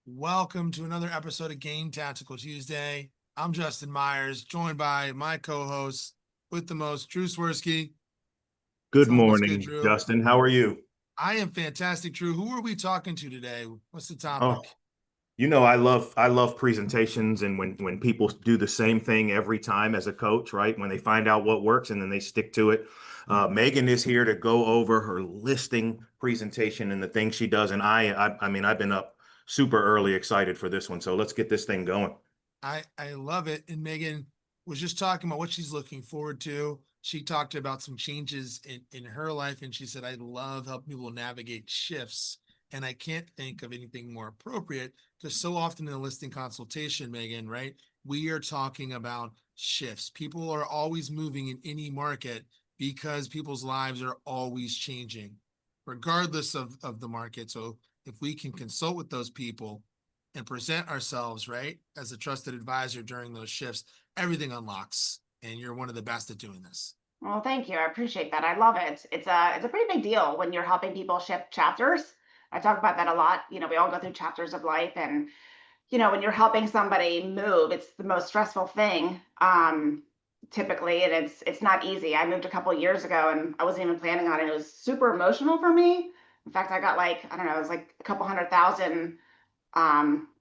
Welcome to another episode of Game Tactical Tuesday. I'm Justin Myers, joined by my co-host with the most, Drew Swirsky. Good Tell him what's good, morning, Drew. Justin. How are you? I am fantastic, Drew. Who are we talking to today? What's the Oh, topic? I love presentations and when people do the same thing every time as a coach, right? When they find out what works and then they stick to it. Megan is here to go over her listing presentation and the things she does. And I mean, I've been up super early, excited for this one. So let's get this thing going. I love it. And Megan was just talking about what she's looking forward to. She talked about some changes in her life, and she said, I love helping people navigate shifts. And I can't think of anything more appropriate because so often in the listing consultation, Megan, right? We are talking about shifts. People are always moving in any market because people's lives are always changing, regardless of the market. So if we can consult with those people and present ourselves, right, as a trusted advisor during those shifts, everything unlocks. And you're one of the best at doing this. Well, thank you. I appreciate that. I love it. It's a pretty big deal when you're helping people shift chapters. I talk about that a lot. We all go through chapters of life, and when you're helping somebody move, it's the most stressful thing. Typically, and it's not easy. I moved a couple of years ago, and I wasn't even planning on it. It was super emotional for me. In fact, I got like, I don't know, it was like a couple 100,000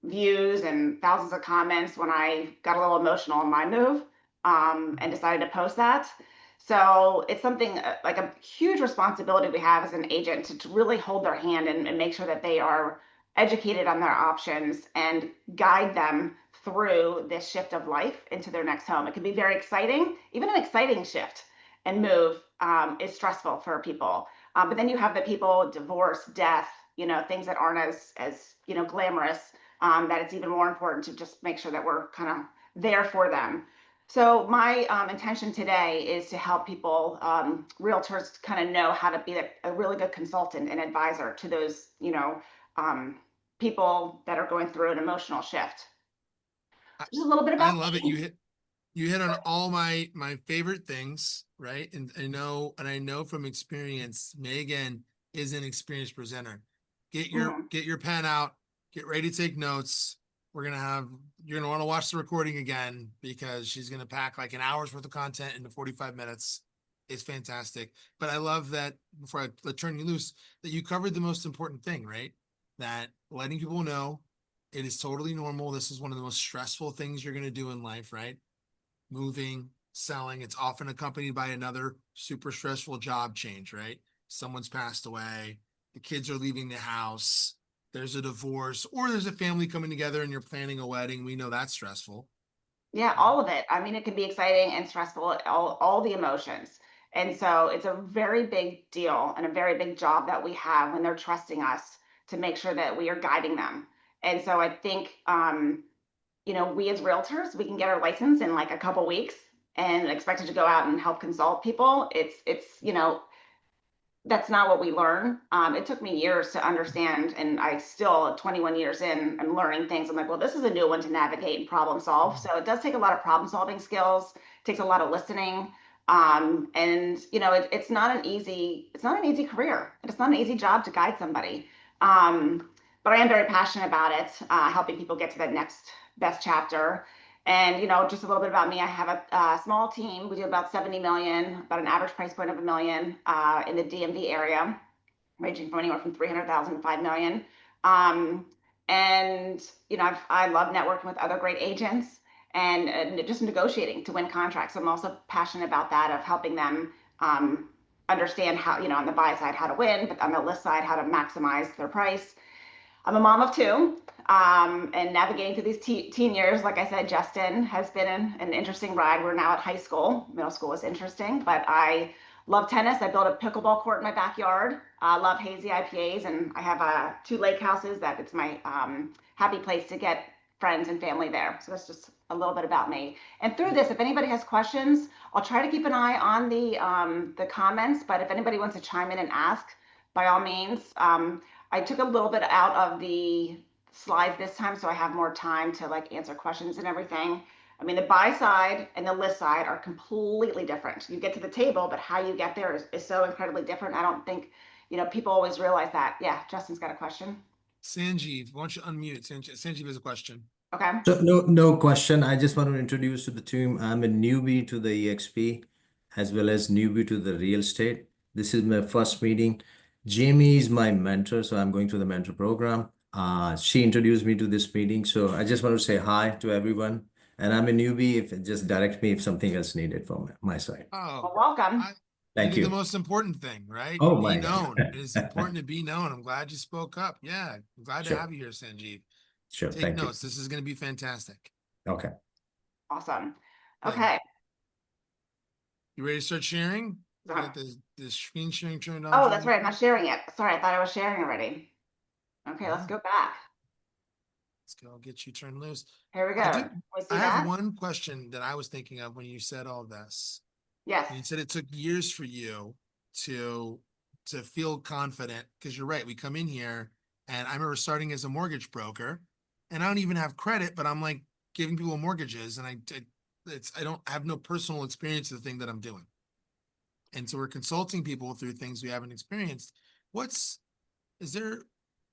views and thousands of comments when I got a little emotional in my move, and decided to post that. So it's something like a huge responsibility we have as an agent to really hold their hand and make sure that they are educated on their options and guide them through this shift of life into their next home. It can be very exciting. Even an exciting shift and move is stressful for people. But then you have the people, divorce, death, things that aren't as glamorous. That it's even more important to just make sure that we're kind of there for them. So my intention today is to help people, realtors, kind of know how to be a really good consultant and advisor to those, um, people that are going through an emotional shift. I, Just a little bit I about love it. me. You hit on all my favorite things, right? And I know from experience, Megan is an experienced presenter. Get your Mhm. get your pen out, get ready to take notes. We're gonna have You're gonna want to watch the recording again because she's gonna pack like an hour's worth of content into 45 minutes. It's fantastic. But I love that before I let turn you loose, that you covered the most important thing, right? That letting people know it is totally normal. This is one of the most stressful things you're gonna do in life, right? Moving, selling, it's often accompanied by another super stressful job change, right? Someone's passed away, the kids are leaving the house, there's a divorce, or there's a family coming together and you're planning a wedding. We know that's stressful. Yeah, Right? all of it. I mean, it can be exciting and stressful, all the emotions. And so it's a very big deal and a very big job that we have when they're trusting us to make sure that we are guiding them. And so I think, we as realtors, we can get our license in like a couple weeks and expected to go out and help consult people. That's not what we learn. It took me years to understand, and I still, 21 years in, I'm learning things. I'm like, well, this is a new one to navigate and problem solve. So it does take a lot of problem solving skills. It takes a lot of listening, and it's not an easy career. It's not an easy job to guide somebody. But I am very passionate about it, helping people get to that next best chapter. And just a little bit about me. I have a small team. We do about 70 million, about an average price point of a million in the DMV area, ranging from anywhere from 300,000 to 5 million. Um, and I love networking with other great agents and just negotiating to win contracts. I'm also passionate about that, of helping them understand how, on the buy side, how to win, but on the list side, how to maximize their price. I'm a mom of two, and navigating through these teen years. Like I said, Justin, has been an interesting ride. We're now at high school. Middle school was interesting, but I love tennis. I built a pickleball court in my backyard. I love hazy IPAs, and I have two lake houses that it's my happy place to get friends and family there. So that's just a little bit about me. And through this, if anybody has questions, I'll try to keep an eye on the comments. But if anybody wants to chime in and ask, by all means. I took a little bit out of the slides this time, so I have more time to like answer questions and everything. I mean, the buy side and the list side are completely different. You get to the table, but how you get there is so incredibly different. I don't think, people always realize that. Yeah, Justin's got a question. Sanjeev, why don't you unmute? Sanjeev has a question. Okay. So no question. I just want to introduce to the team. I'm a newbie to the EXP as well as newbie to the real estate. This is my first meeting. Jamie is my mentor, so I'm going through the mentor program. She introduced me to this meeting, so I just want to say hi to everyone. And I'm a newbie. If just direct me if something else needed from my side. Oh, Well, welcome. you Thank did the you. most important thing, right? Oh Be my known. God. It is important to be known. I'm glad you spoke up. Yeah, I'm glad to Sure, have you here, Sanjeev. sure. Take Thank you. notes. This is going to be fantastic. Okay. Awesome. Okay. Okay. You ready to start sharing? So- Got the screen sharing turned on. Oh, for that's you? right. I'm not sharing it. Sorry, I thought I was sharing already. Okay, let's Yeah. go back. Let's go. I'll get you turned loose. Here we I go. do. We see I have that? one question that I was thinking of when you said all this. Yes. And you said it took years for you to feel confident, because you're right. We come in here, and I remember starting as a mortgage broker, and I don't even have credit, but I'm like giving people mortgages, and I don't have no personal experience of the thing that I'm doing. And so we're consulting people through things we haven't experienced. Is there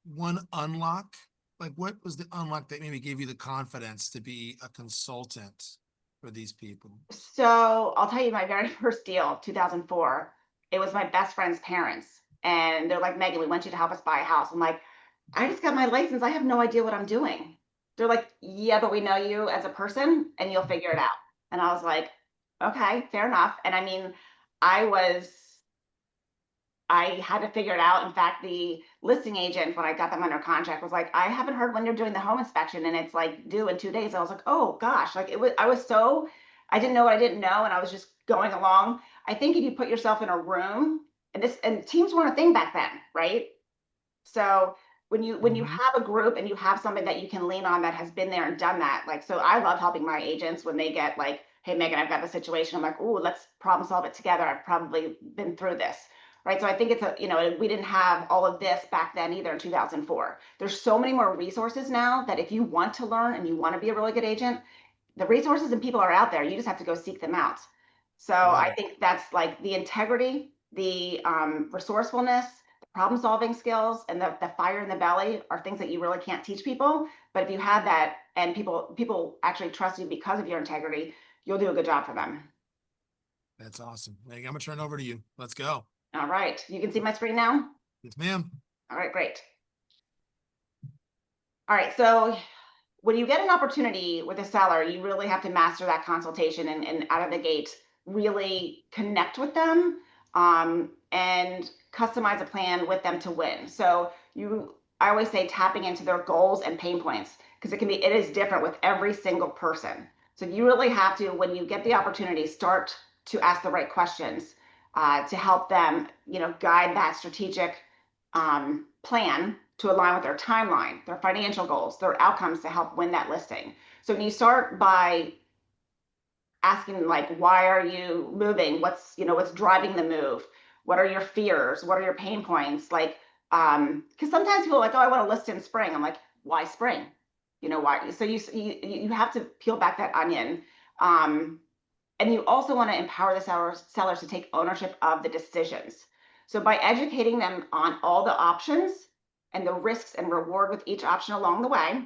one unlock? Like, what was the unlock that maybe gave you the confidence to be a consultant for these people? So I'll tell you my very first deal, 2004. It was my best friend's parents. And they're like, Megan, we want you to help us buy a house. I'm like, I just got my license. I have no idea what I'm doing. They're like, yeah, but we know you as a person and you'll figure it out. And I was like, okay, fair enough. And I mean, I had to figure it out. In fact, the listing agent, when I got them under contract, was like, I haven't heard when you're doing the home inspection and it's like due in 2 days. I was like, oh gosh, like I didn't know what I didn't know. And I was just going along. I think if you put yourself in a room and teams weren't a thing back then, right? So when you Mhm. have a group and you have somebody that you can lean on that has been there and done that, like, so I love helping my agents when they get like, hey, Megan, I've got the situation. I'm like, ooh, let's problem solve it together. I've probably been through this. Right. So I think we didn't have all of this back then either in 2004. There's so many more resources now that if you want to learn and you want to be a really good agent, the resources and people are out there. You just have to go seek them out. So Love I it. think that's like the integrity, the resourcefulness, the problem solving skills, and the fire in the belly are things that you really can't teach people. But if you have that and people actually trust you because of your integrity, you'll do a good job for them. That's awesome. Megan, I'm gonna turn it over to you. Let's go. All right. You can see my screen now? Yes, ma'am. All right, great. All right. So when you get an opportunity with a seller, you really have to master that consultation and out of the gate, really connect with them and customize a plan with them to win. So I always say tapping into their goals and pain points because it is different with every single person. So you really have to, when you get the opportunity, start to ask the right questions to help them, guide that strategic plan to align with their timeline, their financial goals, their outcomes to help win that listing. So when you start by asking like, why are you moving? What's driving the move? What are your fears? What are your pain points? Like, because sometimes people are like, oh, I want to list in spring. I'm like, why spring? Why? So you have to peel back that onion. And you also want to empower the sellers to take ownership of the decisions. So by educating them on all the options and the risks and reward with each option along the way,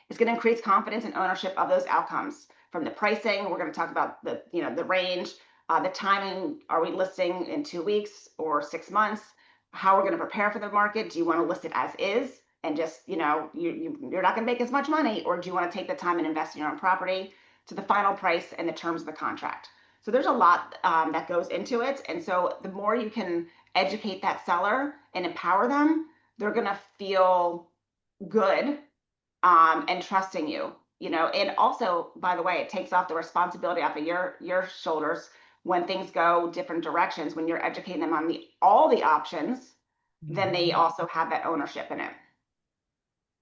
it's going to increase confidence and ownership of those outcomes. From the pricing, we're going to talk about the range, the timing. Are we listing in 2 weeks or 6 months? How we're going to prepare for the market? Do you want to list it as is and just you're not going to make as much money, or do you want to take the time and invest in your own property to the final price and the terms of the contract? So there's a lot that goes into it, and so the more you can educate that seller and empower them, they're going to feel good and trusting you, and also, by the way, it takes off the responsibility off of your shoulders when things go different directions. When you're educating them on all the options, then they also have that ownership in it.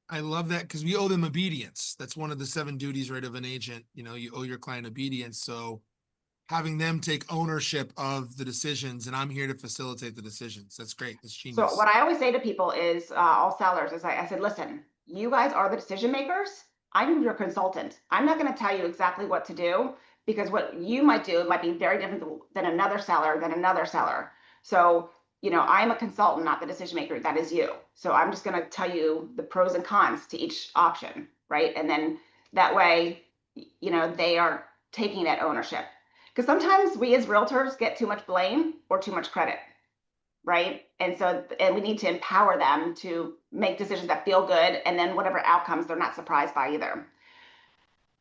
I love that because we owe them obedience. That's one of the 7 duties, right, of an agent. You owe your client obedience. So having them take ownership of the decisions, and I'm here to facilitate the decisions. That's great. That's So genius. what I always say to people is, all sellers, is I said, listen, you guys are the decision makers. I'm your consultant. I'm not going to tell you exactly what to do because what you might do might be very different than another seller. So I'm a consultant, not the decision maker. That is you. So I'm just going to tell you the pros and cons to each option, right? And then that way, they are taking that ownership. Because sometimes we as realtors get too much blame or too much credit, right? And we need to empower them to make decisions that feel good, and then whatever outcomes they're not surprised by either.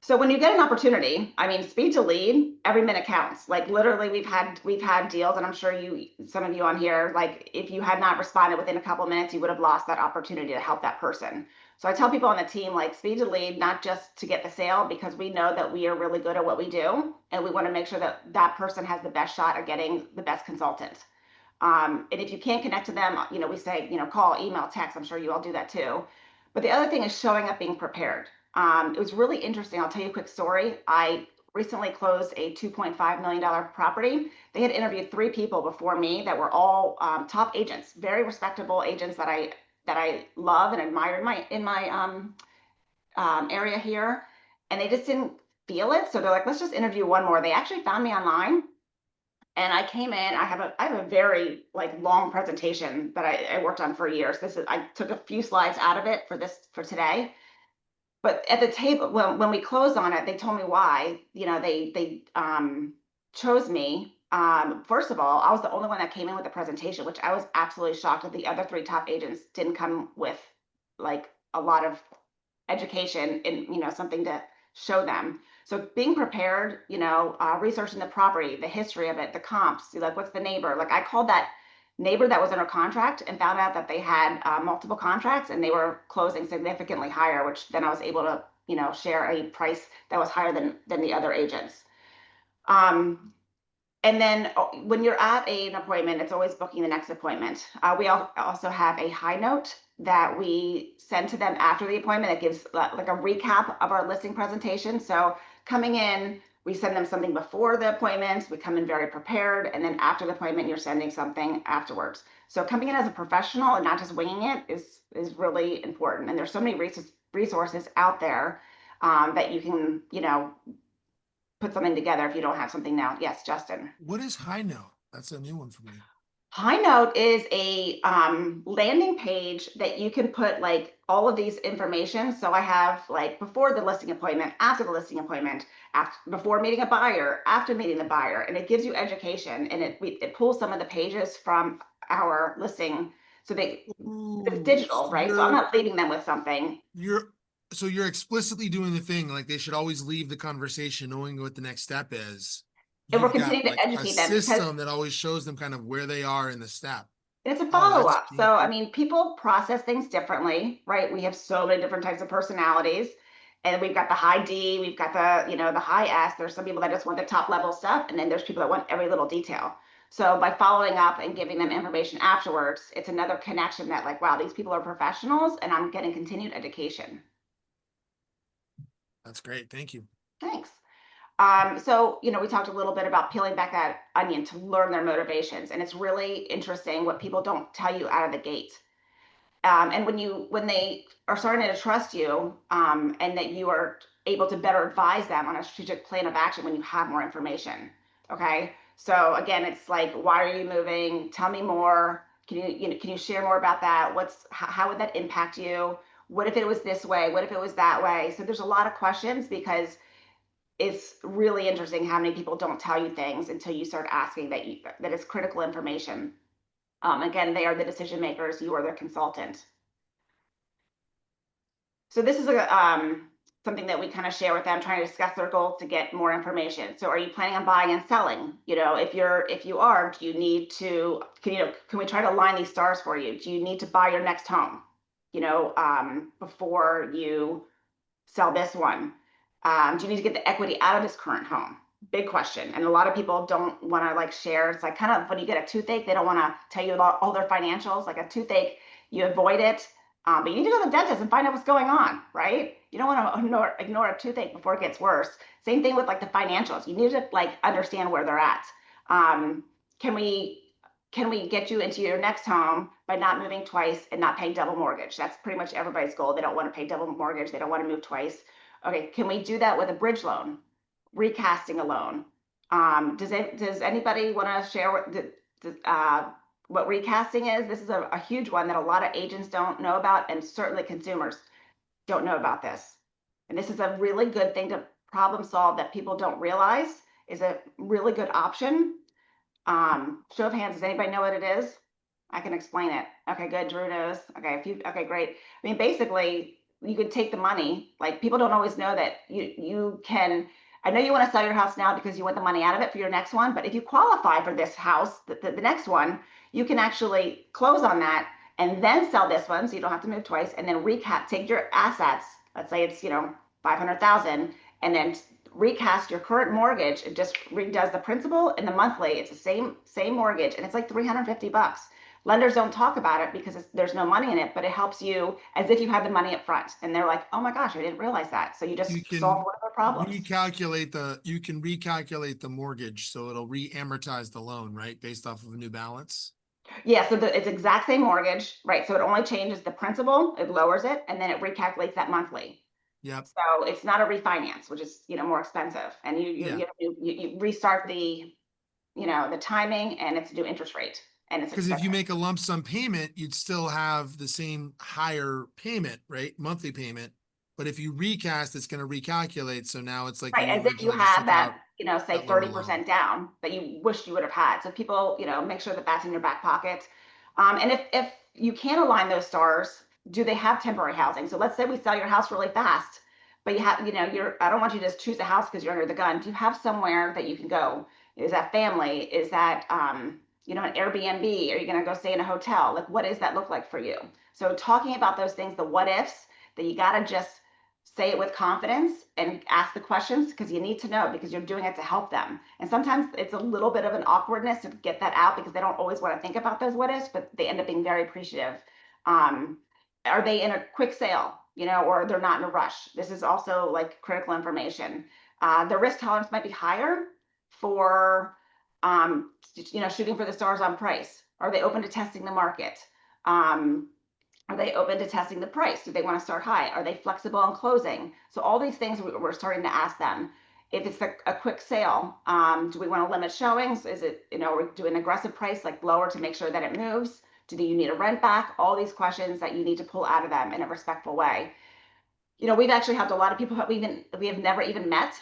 So when you get an opportunity, I mean, speed to lead, every minute counts. Like literally, we've had deals, and I'm sure some of you on here, like if you had not responded within a couple of minutes, you would have lost that opportunity to help that person. So I tell people on the team, like speed to lead, not just to get the sale, because we know that we are really good at what we do, and we want to make sure that that person has the best shot at getting the best consultant. And if you can't connect to them, we say, call, email, text. I'm sure you all do that too. But the other thing is showing up, being prepared. It was really interesting. I'll tell you a quick story. I recently closed a $2.5 million property. They had interviewed 3 people before me that were all top agents, very respectable agents that I love and admire in my area here. And they just didn't feel it. So they're like, let's just interview one more. They actually found me online. And I came in, I have a very long presentation that I worked on for years. I took a few slides out of it for today. But at the table, when we closed on it, they told me why, they chose me. First of all, I was the only one that came in with a presentation, which I was absolutely shocked that the other 3 top agents didn't come with a lot of education and, something to show them. So being prepared, researching the property, the history of it, the comps, like what's the neighbor? Like I called that neighbor that was under contract and found out that they had multiple contracts and they were closing significantly higher, which then I was able to, share a price that was higher than the other agents. And then when you're at an appointment, it's always booking the next appointment. We also have a high note that we send to them after the appointment. It gives like a recap of our listing presentation. So coming in, we send them something before the appointment. We come in very prepared. And then after the appointment, you're sending something afterwards. So coming in as a professional and not just winging it is really important. And there's so many resources out there that you can, put something together if you don't have something now. Yes, Justin. What is High Note? That's a new one for me. High Note is a landing page that you can put all of these information. So I have before the listing appointment, after the listing appointment, before meeting a buyer, after meeting the buyer, and it gives you education, and it pulls some of the pages from our listing. So it's digital, right? So I'm not leaving them with something. So you're explicitly doing the thing, like they should always leave the conversation knowing what the next step is. And we're continuing to educate them because system that always shows them kind of where they are in the step. It's a follow-up. So, I mean, people process things differently, right? We have so many different types of personalities, and we've got the high D, we've got the, the high S. There's some people that just want the top level stuff, and then there's people that want every little detail. So by following up and giving them information afterwards, it's another connection that wow, these people are professionals, and I'm getting continued education. That's great. Thank you. Thanks. So, we talked a little bit about peeling back that onion to learn their motivations. And it's really interesting what people don't tell you out of the gate. And when they are starting to trust you, and that you are able to better advise them on a strategic plan of action when you have more information. Okay. So again, it's why are you moving? Tell me more. Can you share more about that? How would that impact you? What if it was this way? What if it was that way? So there's a lot of questions, because it's really interesting how many people don't tell you things until you start asking that is critical information. Again, they are the decision makers. You are their consultant. So this is something that we kind of share with them, trying to discuss their goals to get more information. So are you planning on buying and selling? If you are, do you need to, can we try to align these stars for you? Do you need to buy your next home, before you sell this one? Do you need to get the equity out of this current home? Big question. And a lot of people don't want to share. It's kind of when you get a toothache, they don't want to tell you about all their financials. Like a toothache, you avoid it, but you need to go to the dentist and find out what's going on, right? You don't want to ignore a toothache before it gets worse. Same thing with the financials. You need to understand where they're at. Can we get you into your next home by not moving twice and not paying double mortgage? That's pretty much everybody's goal. They don't want to pay double mortgage. They don't want to move twice. Okay, can we do that with a bridge loan, recasting a loan? Does anybody want to share what recasting is. This is a huge one that a lot of agents don't know about, and certainly consumers don't know about this. And this is a really good thing to problem solve that people don't realize is a really good option. Show of hands, does anybody know what it is? I can explain it. Okay, good. Drew knows. Okay, okay, great. I mean, basically, you could take the money. Like, people don't always know that you can. I know you want to sell your house now because you want the money out of it for your next one, but if you qualify for this house, the next one, you can actually close on that and then sell this one, so you don't have to move twice, and then take your assets. Let's say it's 500,000, and then recast your current mortgage. It just redoes the principal and the monthly. It's the same mortgage, and it's like $350. Lenders don't talk about it because there's no money in it, but it helps you as if you had the money up front, and they're like, oh my gosh, I didn't realize that. So you just You can solve one of their problems. you can recalculate the mortgage, so it'll re-amortize the loan, right? Based off of a new balance. Yeah, so it's exact same mortgage, right? So it only changes the principal, it lowers it, and then it recalculates that monthly. Yep. So it's not a refinance, which is more expensive, and you restart the the timing, and it's a new interest rate, and it's Because if you expensive. make a lump sum payment, you'd still have the same higher payment, right? Monthly payment. But if you recast, it's going to recalculate. So now it's like Right, you as if you originally just had took out that, say that lower loan. 30% down that you wished you would have had. So people, make sure that that's in your back pocket. And if you can align those stars, do they have temporary housing? So let's say we sell your house really fast, but you have, I don't want you to just choose a house because you're under the gun. Do you have somewhere that you can go? Is that family? Is that, an Airbnb? Are you going to go stay in a hotel? Like, what does that look like for you? So talking about those things, the what ifs, that you got to just say it with confidence and ask the questions, because you need to know, because you're doing it to help them. And sometimes it's a little bit of an awkwardness to get that out because they don't always want to think about those what ifs, but they end up being very appreciative. Are they in a quick sale, or they're not in a rush? This is also like critical information. The risk tolerance might be higher for, shooting for the stars on price. Are they open to testing the market? Are they open to testing the price? Do they want to start high? Are they flexible on closing? So all these things we're starting to ask them. If it's a quick sale, do we want to limit showings? Is it, or do an aggressive price, like lower, to make sure that it moves? Do you need a rent back? All these questions that you need to pull out of them in a respectful way. We've actually helped a lot of people that we have never even met,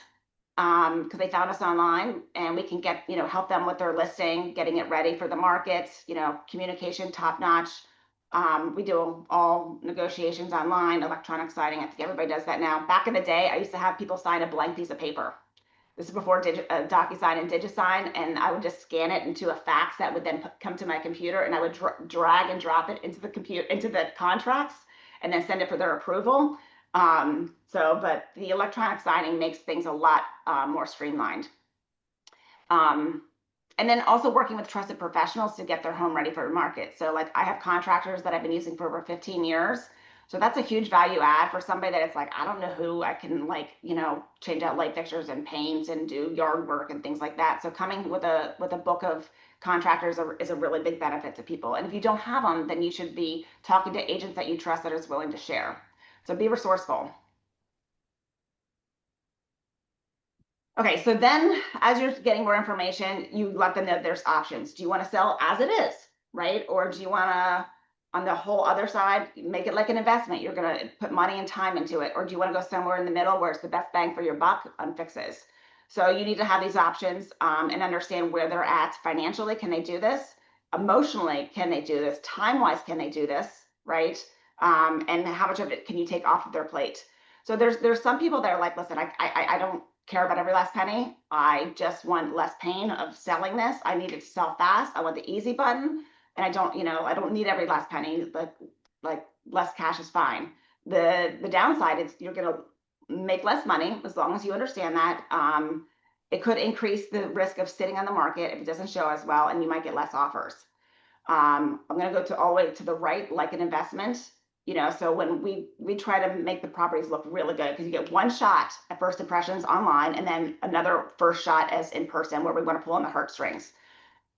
because they found us online, and we can get, help them with their listing, getting it ready for the market, communication top notch. We do all negotiations online, electronic signing. I think everybody does that now. Back in the day, I used to have people sign a blank piece of paper. This is before DocuSign and DigiSign, and I would just scan it into a fax that would then come to my computer, and I would drag and drop it into the contracts, and then send it for their approval. But the electronic signing makes things a lot more streamlined. And then also working with trusted professionals to get their home ready for the market. So like, I have contractors that I've been using for over 15 years. So that's a huge value add for somebody that it's like, I don't know who I can, like, change out light fixtures and paint and do yard work and things like that. So coming with a book of contractors is a really big benefit to people. And if you don't have them, then you should be talking to agents that you trust that is willing to share. So be resourceful. Okay, so then as you're getting more information, you let them know there's options. Do you want to sell as it is, right? Or do you want to, on the whole other side, make it like an investment? You're going to put money and time into it. Or do you want to go somewhere in the middle where it's the best bang for your buck on fixes? So you need to have these options, and understand where they're at financially. Can they do this? Emotionally, can they do this? Time-wise, can they do this, right? And how much of it can you take off of their plate? So there's some people that are like, listen, I don't care about every last penny. I just want less pain of selling this. I need it to sell fast. I want the easy button, and I don't need every last penny, but like less cash is fine. The downside is you're going to make less money, as long as you understand that. It could increase the risk of sitting on the market if it doesn't show as well, and you might get less offers. I'm going to go all the way to the right, like an investment. So when we try to make the properties look really good, because you get one shot at first impressions online, and then another first shot as in person, where we want to pull on the heartstrings.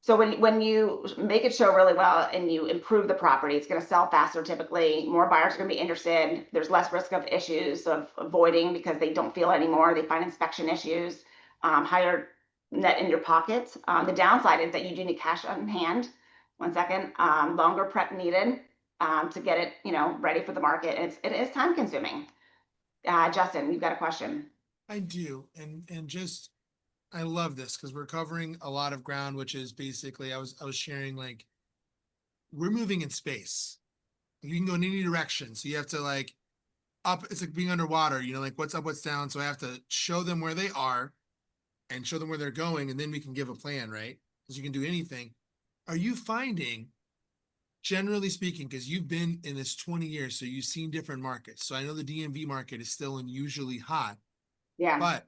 So when you make it show really well and you improve the property, it's going to sell faster. Typically, more buyers are going to be interested. There's less risk of issues of avoiding because they don't feel it anymore. They find inspection issues, higher net in your pocket. The downside is that you do need cash on hand. One second. Longer prep needed to get it, ready for the market. It is time consuming. Justin, you've got a question. I do, and just I love this because we're covering a lot of ground, which is basically I was sharing like we're moving in space. You can go in any direction, so you have to like up. It's like being underwater, like what's up, what's down. So I have to show them where they are and show them where they're going, and then we can give a plan, right? Because you can do anything. Are you finding, generally speaking, because you've been in this 20 years, so you've seen different markets. So I know the DMV market is still unusually hot, Yeah. but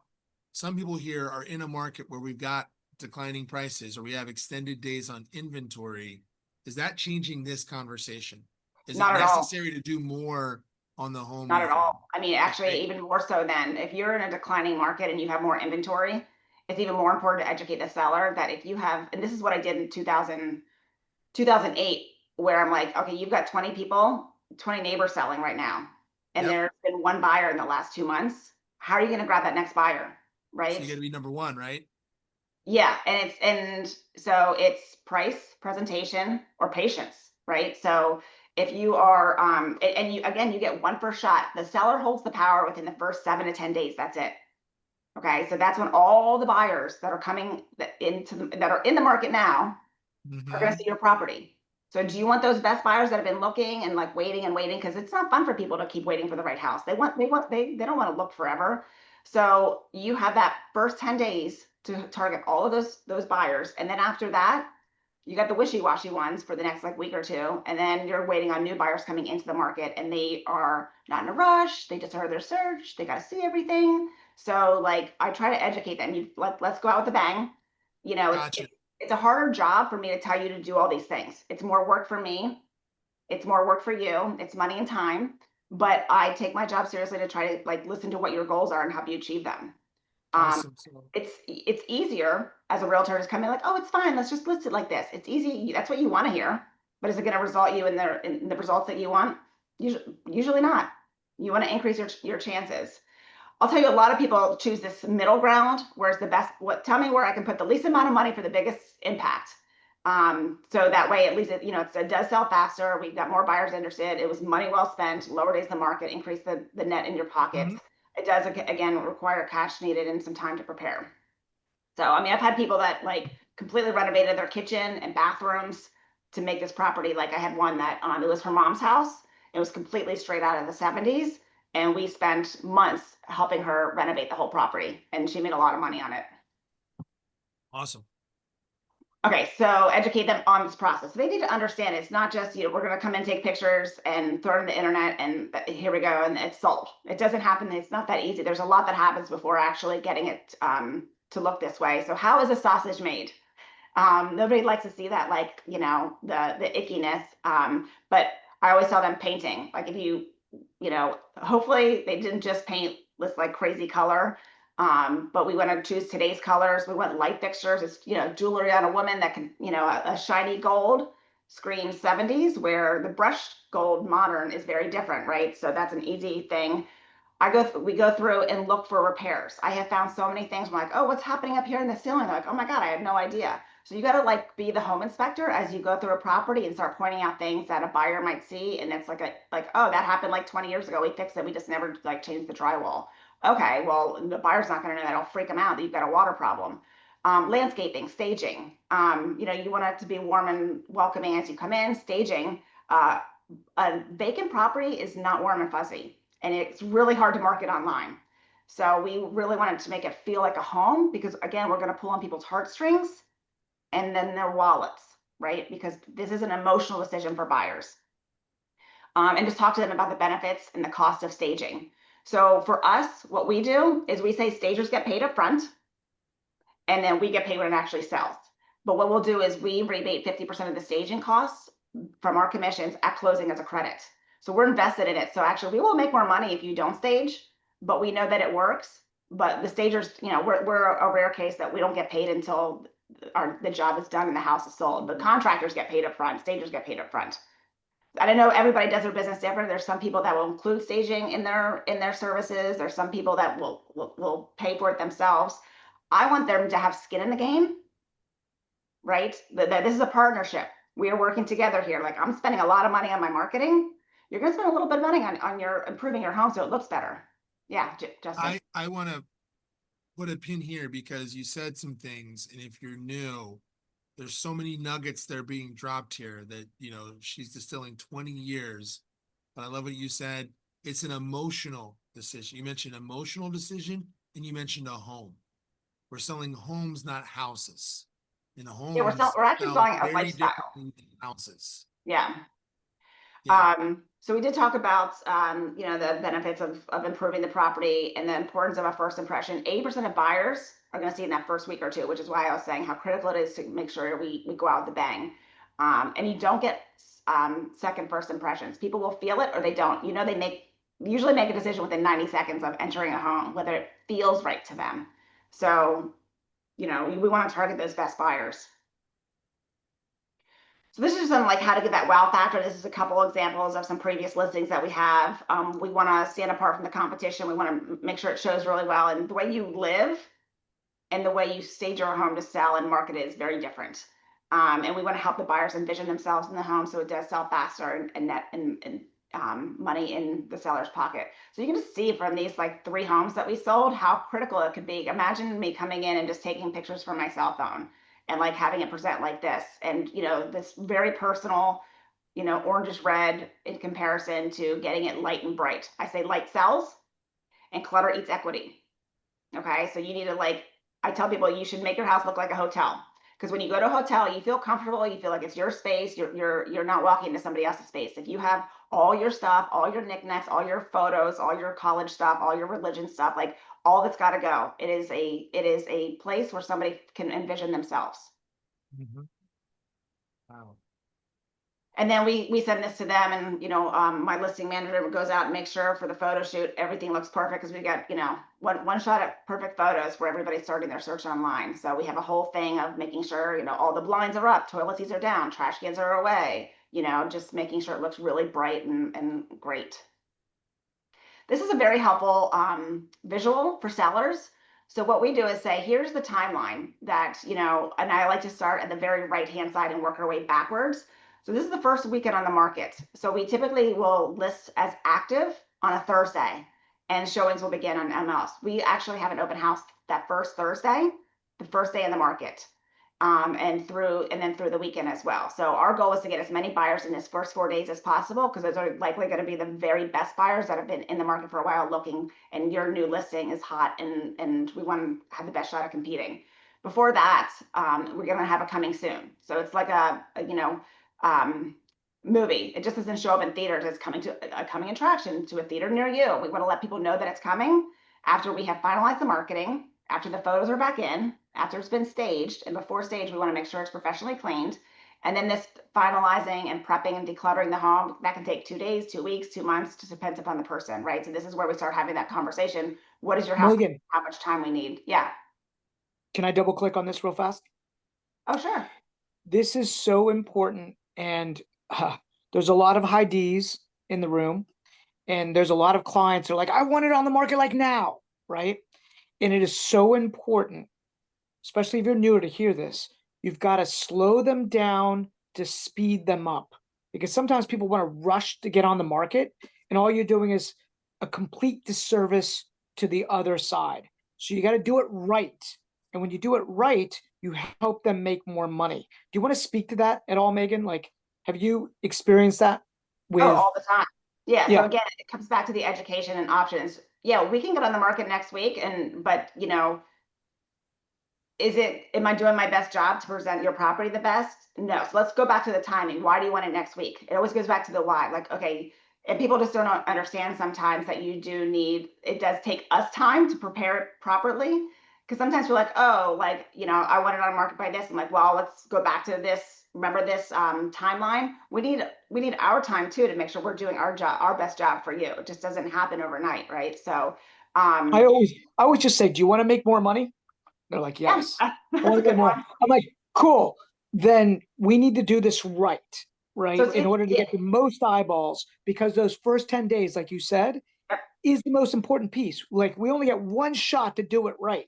some people here are in a market where we've got declining prices or we have extended days on inventory. Is that changing this conversation? Is Not it at all. necessary to do more on the home? Not at refurb? all. I mean, actually, Okay. even more so than if you're in a declining market and you have more inventory, it's even more important to educate the seller that if you have, and this is what I did in 2008, where I'm like, okay, you've got 20 people, 20 neighbors selling right now, and Yep. there's been one buyer in the last 2 months. How are you going to grab that next buyer? So Right? you got to be number one, right? Yeah, and so it's price, presentation, or patience, right? So if you are and you again you get one first shot. The seller holds the power within the first 7 to 10 days. That's it. Okay, so that's when all the buyers that are coming that are in the market now are going to Mm-hmm. see your property. So do you want those best buyers that have been looking and like waiting and waiting? Because it's not fun for people to keep waiting for the right house. They don't want to look forever. So you have that first 10 days to target all of those buyers. And then after that, you got the wishy-washy ones for the next like week or two. And then you're waiting on new buyers coming into the market and they are not in a rush. They just started their search. They got to see everything. So like I try to educate them. Let's go out with a bang. Gotcha. It's a harder job for me to tell you to do all these things. It's more work for me. It's more work for you. It's money and time. But I take my job seriously to try to like listen to what your goals are and help you achieve them. Awesome. So It's easier as a realtor to come in like, oh, it's fine. Let's just list it like this. It's easy. That's what you want to hear. But is it going to result you in the results that you want? Usually not. You want to increase your chances. I'll tell you, a lot of people choose this middle ground. Where's the best? Tell me where I can put the least amount of money for the biggest impact. So that way, at least it does sell faster. We've got more buyers interested. It was money well spent. Lower days the market, increase the net in your pocket. mhm. It does again require cash needed and some time to prepare. So I mean, I've had people that like completely renovated their kitchen and bathrooms to make this property. Like I had one that it was her mom's house. It was completely straight out of the 70s. And we spent months helping her renovate the whole property. And she made a lot of money on it. Awesome. Okay, so educate them on this process. They need to understand it's not just, we're going to come and take pictures and throw it on the internet and here we go and it's sold. It doesn't happen. It's not that easy. There's a lot that happens before actually getting it to look this way. So how is a sausage made? Nobody likes to see that, like, the ickiness. But I always tell them painting. Like if hopefully they didn't just paint this like crazy color. But we want to choose today's colors. We want light fixtures. It's, jewelry on a woman that can, a shiny gold screams 70s, where the brushed gold modern is very different, right? So that's an easy thing. We go through and look for repairs. I have found so many things. I'm like, oh, what's happening up here in the ceiling? They're like, oh my God, I had no idea. So you got to like be the home inspector as you go through a property and start pointing out things that a buyer might see. And it's like oh, that happened like 20 years ago. We fixed it. We just never like changed the drywall. Okay, well, the buyer's not going to know that. It'll freak them out that you've got a water problem. Landscaping, staging. You want it to be warm and welcoming as you come in. Staging. A vacant property is not warm and fuzzy, and it's really hard to market online. So we really wanted to make it feel like a home because, again, we're going to pull on people's heartstrings and then their wallets, right? Because this is an emotional decision for buyers. And just talk to them about the benefits and the cost of staging. So for us, what we do is we say stagers get paid up front, and then we get paid when it actually sells. But what we'll do is we rebate 50% of the staging costs from our commissions at closing as a credit. So we're invested in it. So actually we will make more money if you don't stage, but we know that it works. But the stagers, we're a rare case that we don't get paid until the job is done and the house is sold. But contractors get paid up front, stagers get paid up front. I don't know, everybody does their business different. There's some people that will include staging in their services. There's some people that will pay for it themselves. I want them to have skin in the game, right? That this is a partnership. We are working together here. Like, I'm spending a lot of money on my marketing. You're going to spend a little bit of money on your improving your home so it looks better. Yeah, Justin. I want to put a pin here because you said some things, and if you're new, there's so many nuggets that are being dropped here that, you know, she's distilling 20 years. But I love what you said. It's an emotional decision. You mentioned emotional decision, and you mentioned a home. We're selling homes, not houses. And the Yeah, homes we're actually sell selling a very lifestyle. differently than houses. Yeah. Yeah. So we did talk about, you know, the benefits of improving the property and the importance of a first impression. 80% of buyers are going to see in that first week or two, which is why I was saying how critical it is to make sure we go out with a bang. And you don't get second first impressions. People will feel it or they don't. You know, usually make a decision within 90 seconds of entering a home, whether it feels right to them. So, you know, we want to target those best buyers. So this is some like how to get that wow factor. This is a couple examples of some previous listings that we have. We want to stand apart from the competition. We want to make sure it shows really well. And the way you live and the way you stage your home to sell and market it is very different. And we want to help the buyers envision themselves in the home so it does sell faster and net and money in the seller's pocket. So you can just see from these like 3 homes that we sold how critical it could be. Imagine me coming in and just taking pictures from my cell phone and like having it present like this, and you know, this very personal, you know, orangish red in comparison to getting it light and bright. I say light sells and clutter eats equity. Okay, so you need to like, I tell people you should make your house look like a hotel, because when you go to a hotel, you feel comfortable, you feel like it's your space. You're not walking into somebody else's space. If you have all your stuff, all your knickknacks, all your photos, all your college stuff, all your religion stuff, like all that's got to go. It is a place where somebody can envision themselves. Mhm. Wow. And then we send this to them, and you know, my listing manager goes out and makes sure for the photo shoot everything looks perfect, because we got, you know, one shot at perfect photos for everybody starting their search online. So we have a whole thing of making sure, you know, all the blinds are up, toilet seats are down, trash cans are away, you know, just making sure it looks really bright and great. This is a very helpful visual for sellers. So what we do is say, here's the timeline that, you know, and I like to start at the very right-hand side and work our way backwards. So this is the first weekend on the market. So we typically will list as active on a Thursday, and showings will begin on MLS. We actually have an open house that first Thursday, the first day in the market. And then through the weekend as well. So our goal is to get as many buyers in this first 4 days as possible, because those are likely going to be the very best buyers that have been in the market for a while looking, and your new listing is hot, and we want to have the best shot of competing. Before that, we're going to have a coming soon. So it's like a you know, movie. It just doesn't show up in theaters. It's coming to a coming attraction to a theater near you. We want to let people know that it's coming after we have finalized the marketing, after the photos are back in, after it's been staged. And before stage, we want to make sure it's professionally cleaned. And then this finalizing and prepping and decluttering the home, that can take 2 days, 2 weeks, 2 months, just depends upon the person, right? So this is where we start having that conversation. What is your house? Megan, How much time we need? Yeah. can I double click on this real fast? Oh, sure. This is so important. And there's a lot of high Ds in the room. And there's a lot of clients who are like, I want it on the market like now, right? And it is so important, especially if you're newer, to hear this. You've got to slow them down to speed them up, because sometimes people want to rush to get on the market, and all you're doing is a complete disservice to the other side. So you got to do it right. And when you do it right, you help them make more money. Do you want to speak to that at all, Megan? Like, have you experienced that with? Oh, all the time. Yeah. Yeah. So again, it comes back to the education and options. Yeah, we can get on the market next week, but you know, am I doing my best job to present your property the best? No. So let's go back to the timing. Why do you want it next week? It always goes back to the why. Like, okay, and people just don't understand sometimes that it does take us time to prepare it properly. Because sometimes we're like, oh, like, you know, I want it on market by this. I'm like, well, let's go back to this. Remember this timeline? We need our time too, to make sure we're doing our best job for you. It just doesn't happen overnight, right? So I always just say, do you want to make more money? They're like, yes. yeah, I that's want a to get good more. one. I'm like, cool. Then we need to do this right, So in order to get the most eyeballs, because those first 10 days, like you said, Yep. is the most important piece. Like, we only get one shot to do it right.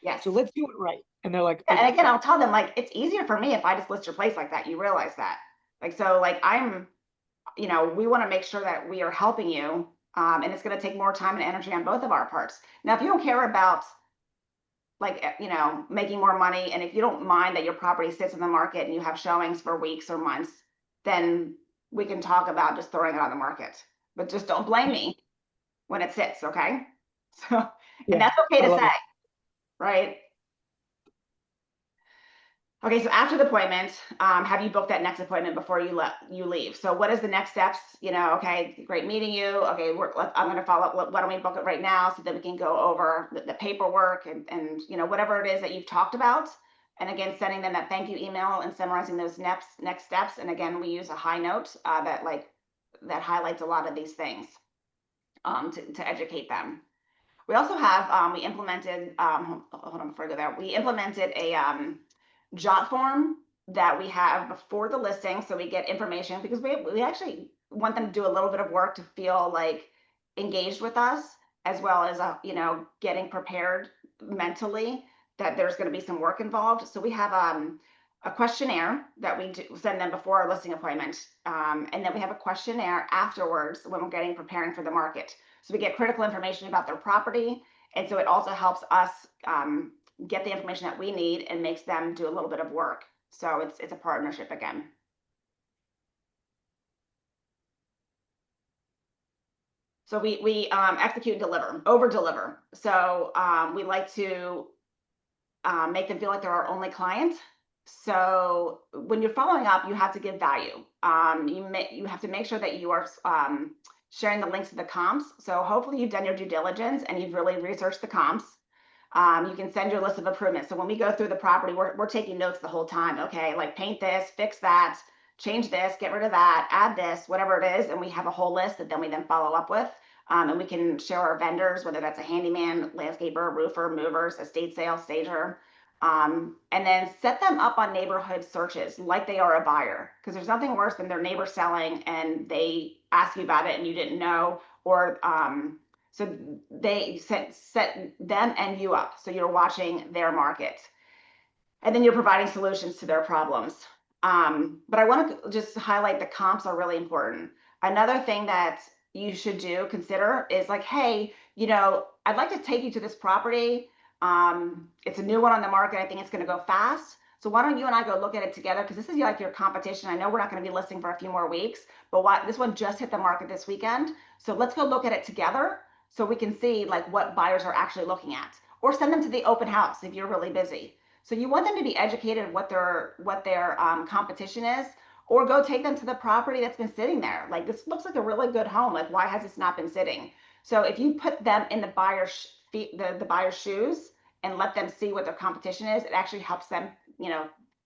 Yes. So let's do it right. And they're like, And again, I'll tell them like, it's easier for me if I just list your place like that. You realize that. Like, so like we want to make sure that we are helping you. And it's going to take more time and energy on both of our parts. Now, if you don't care about like, making more money, and if you don't mind that your property sits in the market and you have showings for weeks or months, then we can talk about just throwing it on the market. But just don't blame me when it sits, okay? So, and Yeah, that's okay I to love say, it. right? Okay, so after the appointment, have you booked that next appointment before you leave? So what is the next steps? Okay, great meeting you. Okay, I'm going to follow up. Why don't we book it right now so that we can go over the paperwork and whatever it is that you've talked about. And again, sending them that thank you email and summarizing those next steps. And again, we use a high note that highlights a lot of these things to educate them. We also have we implemented hold on before I go there. We implemented a jot form that we have before the listing, so we get information, because we actually want them to do a little bit of work to feel like engaged with us, as well as getting prepared mentally that there's going to be some work involved. So we have a questionnaire that we send them before our listing appointment, and then we have a questionnaire afterwards when we're preparing for the market. So we get critical information about their property, and so it also helps us get the information that we need and makes them do a little bit of work. So it's a partnership again. So we execute and deliver, over deliver. So we like to make them feel like they're our only client. So when you're following up, you have to give value. You have to make sure that you are sharing the links to the comps. So hopefully you've done your due diligence and you've really researched the comps. You can send your list of improvements. So when we go through the property, we're taking notes the whole time. Okay, like paint this, fix that, change this, get rid of that, add this, whatever it is. And we have a whole list that then we follow up with. And we can share our vendors, whether that's a handyman, landscaper, roofer, movers, estate sale, stager. And then set them up on neighborhood searches like they are a buyer. Because there's nothing worse than their neighbor selling and they ask you about it and you didn't know, or so they set them and you up. So you're watching their market. And then you're providing solutions to their problems. But I want to just highlight the comps are really important. Another thing that you should consider is like, hey, I'd like to take you to this property. It's a new one on the market. I think it's going to go fast. So why don't you and I go look at it together? Because this is like your competition. I know we're not going to be listing for a few more weeks, but this one just hit the market this weekend. So let's go look at it together so we can see like what buyers are actually looking at, or send them to the open house if you're really busy. So you want them to be educated of what their competition is, or go take them to the property that's been sitting there. Like, this looks like a really good home. Like, why has this not been sitting? So if you put them in the buyer's the buyer's shoes and let them see what their competition is, it actually helps them,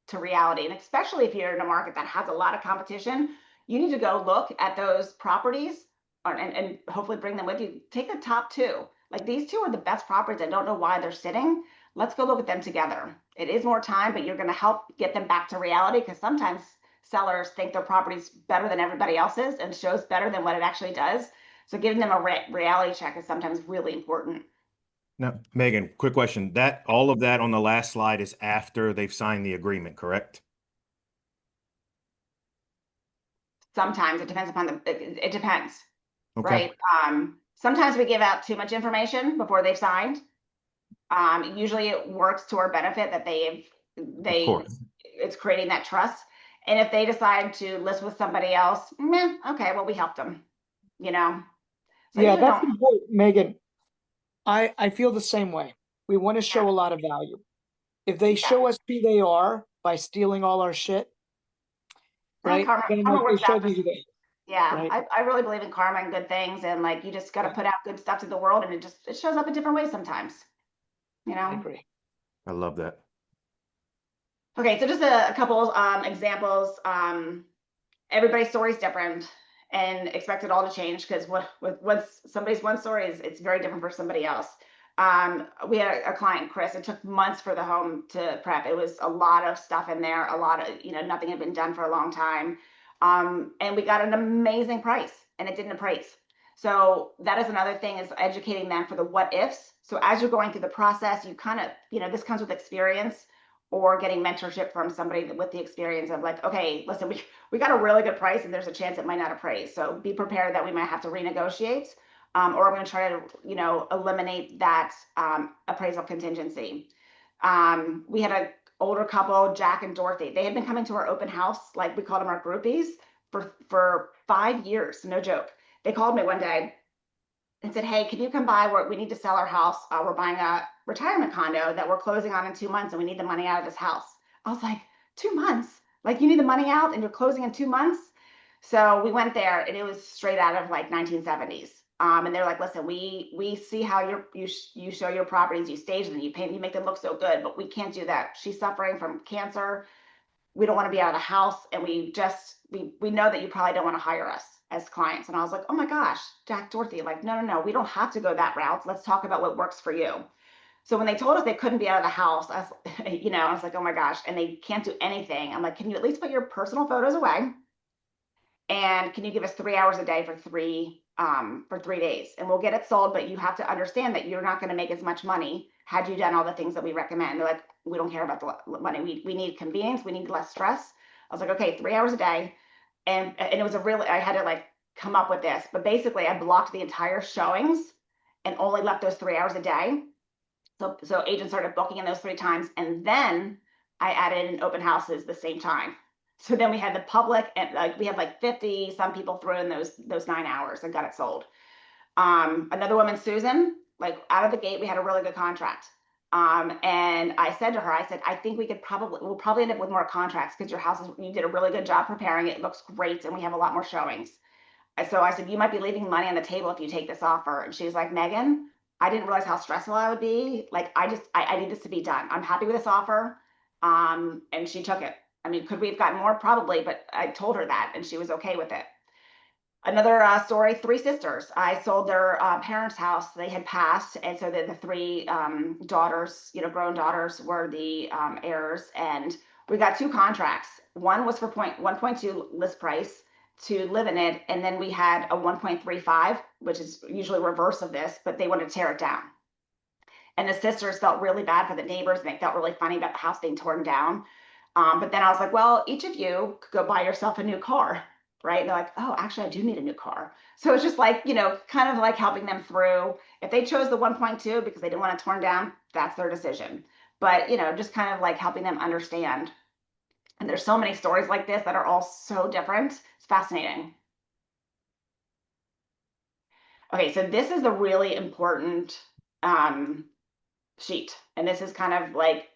to reality. And especially if you're in a market that has a lot of competition, you need to go look at those properties and hopefully bring them with you. Take the top two. Like, these two are the best properties. I don't know why they're sitting. Let's go look at them together. It is more time, but you're going to help get them back to reality, because sometimes sellers think their property's better than everybody else's and shows better than what it actually does. So giving them a reality check is sometimes really important. Now, Megan, quick question. All of that on the last slide is after they've signed the agreement, correct? Sometimes it depends upon it depends, Okay. right? Sometimes we give out too much information before they've signed. Usually it works to our benefit that Of course. it's creating that trust. And if they decide to list with somebody else, okay, well, we helped them, So yeah, that's don't. important, Megan. I feel the same way. We want to show a lot of value. If they show us who they are by stealing all our shit, right? Karma Then works they showed out. you who they Yeah, right? I really believe in karma and good things, and like you just got to put out good stuff to the world, and it shows up in different ways sometimes, I agree. I love that. Okay, so just a couple examples. Everybody's story is different, and expect it all to change, because what's somebody's one story it's very different for somebody else. We had a client, Chris. It took months for the home to prep. It was a lot of stuff in there, a lot of nothing had been done for a long time, and we got an amazing price, and it didn't appraise. So that is another thing, is educating them for the what ifs. So as you're going through the process, you kind of, this comes with experience, or getting mentorship from somebody with the experience of like, okay, listen, we got a really good price and there's a chance it might not appraise. So be prepared that we might have to renegotiate, or I'm going to try to, eliminate that appraisal contingency. We had an older couple, Jack and Dorothy. They had been coming to our open house, like we called them our groupies, for 5 years. No joke. They called me one day and said, hey, can you come by? We need to sell our house. We're buying a retirement condo that we're closing on in 2 months, and we need the money out of this house. I was like, 2 months? Like, you need the money out and you're closing in 2 months? So we went there, and it was straight out of like 1970s. And they're like, listen, we see how you show your properties, you stage them, you paint, you make them look so good, but we can't do that. She's suffering from cancer. We don't want to be out of the house, and we know that you probably don't want to hire us as clients. And I was like, oh my gosh, Jack, Dorothy, like, no, we don't have to go that route. Let's talk about what works for you. So when they told us they couldn't be out of the house, I was like, oh my gosh, and they can't do anything. I'm like, can you at least put your personal photos away? And can you give us 3 hours a day for 3 days? And we'll get it sold, but you have to understand that you're not going to make as much money had you done all the things that we recommend. They're like, we don't care about the money. We need convenience. We need less stress. I was like, okay, 3 hours a day. And it was I had to like come up with this, but basically I blocked the entire showings and only left those 3 hours a day. So agents started booking in those 3 times. And then I added in open houses the same time. So then we had the public, and like we had like 50 some people through in those 9 hours and got it sold. Another woman, Susan, like out of the gate, we had a really good contract. And I said to her, I think we'll probably end up with more contracts, because you did a really good job preparing it. It looks great, and we have a lot more showings. So I said, you might be leaving money on the table if you take this offer. And she was like, Megan, I didn't realize how stressful I would be. Like, I need this to be done. I'm happy with this offer. And she took it. I mean, could we have gotten more? Probably, but I told her that, and she was okay with it. Another story, 3 sisters. I sold their parents' house. They had passed, and so the 3 daughters, grown daughters, were the heirs. And we got 2 contracts. One was for 1.2 list price to live in it, and then we had a 1.35, which is usually reverse of this, but they wanted to tear it down. And the sisters felt really bad for the neighbors, and they felt really funny about the house being torn down. But then I was like, well, each of you could go buy yourself a new car, right? And they're like, oh, actually, I do need a new car. So it's just like, kind of like helping them through. If they chose the 1.2 because they didn't want it torn down, that's their decision. But, just kind of like helping them understand. And there's so many stories like this that are all so different. It's fascinating. Okay, so this is a really important sheet. And this is kind of like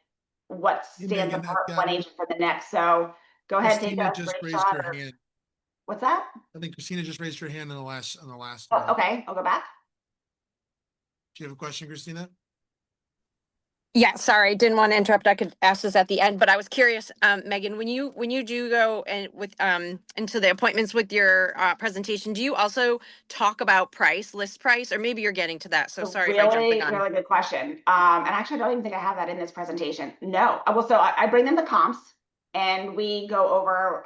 what stands Megan, apart one agent from the next. So go ahead and take Christina a just raised screenshot. her hand. What's that? I think Christina just raised her hand on the last Oh, one. okay, I'll go back. Do you have a question, Christina? Yeah, sorry, didn't want to interrupt. I could ask this at the end, but I was curious, Megan, when you do go and with into the appointments with your presentation, do you also talk about list price, or maybe you're getting to that? So sorry if I jumped the gun. Really good question. And actually, I don't even think I have that in this presentation. No. Well, so I bring them the comps, and we go over.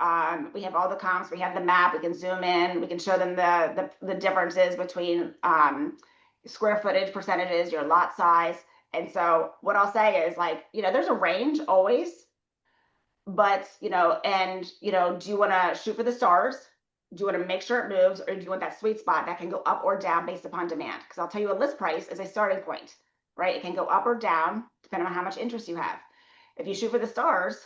We have all the comps. We have the map. We can zoom in. We can show them the differences between square footage percentages, your lot size. And so what I'll say is, like, there's a range always, but, do you want to shoot for the stars? Do you want to make sure it moves, or do you want that sweet spot that can go up or down based upon demand? Because I'll tell you, a list price is a starting point, right? It can go up or down depending on how much interest you have. If you shoot for the stars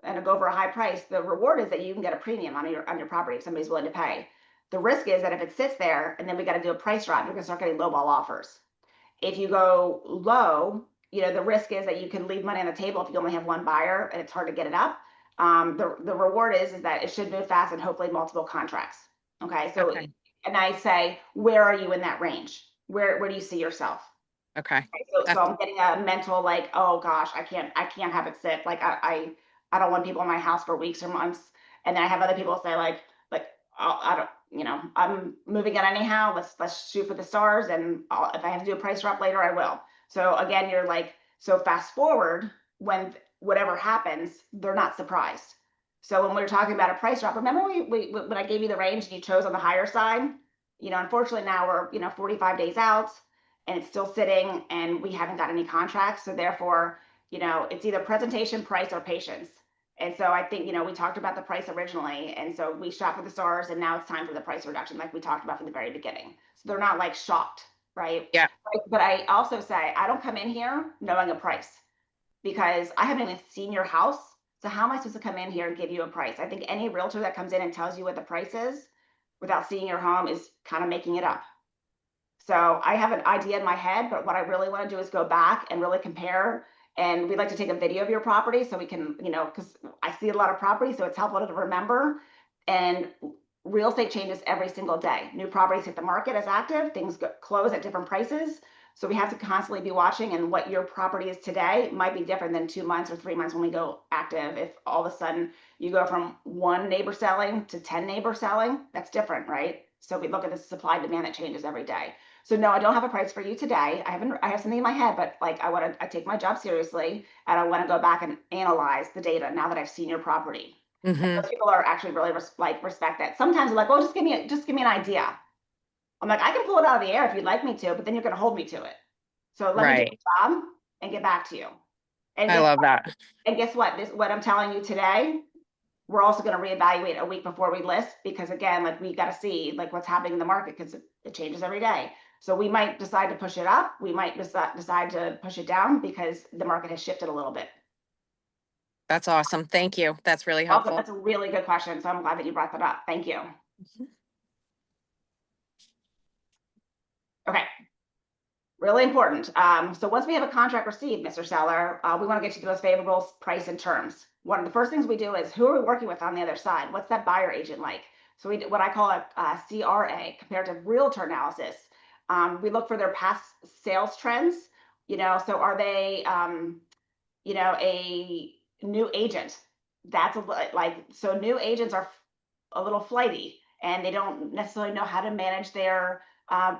and go for a high price, the reward is that you can get a premium on your property if somebody's willing to pay. The risk is that if it sits there and then we got to do a price drop, you're going to start getting lowball offers. If you go low, the risk is that you can leave money on the table if you only have one buyer and it's hard to get it up. The reward is that it should move fast and hopefully multiple contracts. Okay. So, Okay. And I say, where are you in that range? Where do you see yourself? Okay. So I'm getting a mental, like, oh gosh, I can't have it sit. Like, I don't want people in my house for weeks or months. And then I have other people say like, I don't, I'm moving it anyhow. Let's shoot for the stars. And if I have to do a price drop later, I will. So again, you're like, so fast forward, when whatever happens, they're not surprised. So when we were talking about a price drop, remember when I gave you the range and you chose on the higher side? Unfortunately now we're, 45 days out and it's still sitting and we haven't got any contracts. So therefore, it's either presentation, price, or patience. And so I think, we talked about the price originally. And so we shot for the stars and now it's time for the price reduction, like we talked about from the very beginning. So they're not like shocked, right? Yeah. But I also say, I don't come in here knowing a price because I haven't even seen your house. So how am I supposed to come in here and give you a price? I think any realtor that comes in and tells you what the price is without seeing your home is kind of making it up. So I have an idea in my head, but what I really want to do is go back and really compare. And we'd like to take a video of your property so we can, because I see a lot of property, so it's helpful to remember. And real estate changes every single day. New properties hit the market as active, things close at different prices. So we have to constantly be watching, and what your property is today might be different than 2 months or 3 months when we go active. If all of a sudden you go from 1 neighbor selling to 10 neighbors selling, that's different, right? So we look at the supply demand that changes every day. So no, I don't have a price for you today. I have something in my head, but like I take my job seriously and I want to go back and analyze the data now that I've seen your property. Mm-hmm. People are actually really respect that. Sometimes they're like, well, just give me an idea. I'm like, I can pull it out of the air if you'd like me to, but then you're going to hold me to it. So let me do my job and get back to you. And I love that. And guess what? What I'm telling you today, we're also going to reevaluate a week before we list, because again, like we got to see like what's happening in the market because it changes every day. So we might decide to push it up. We might decide to push it down because the market has shifted a little bit. That's awesome. Thank you. That's really Also, helpful. that's a really good question. So I'm glad that you brought that up. Thank you. Okay. Really important. So once we have a contract received, Mr. Seller, we want to get you the most favorable price and terms. One of the first things we do is, who are we working with on the other side? What's that buyer agent like? So we do what I call a CRA, comparative realtor analysis. We look for their past sales trends. So are they, a new agent? That's so new agents are a little flighty and they don't necessarily know how to manage their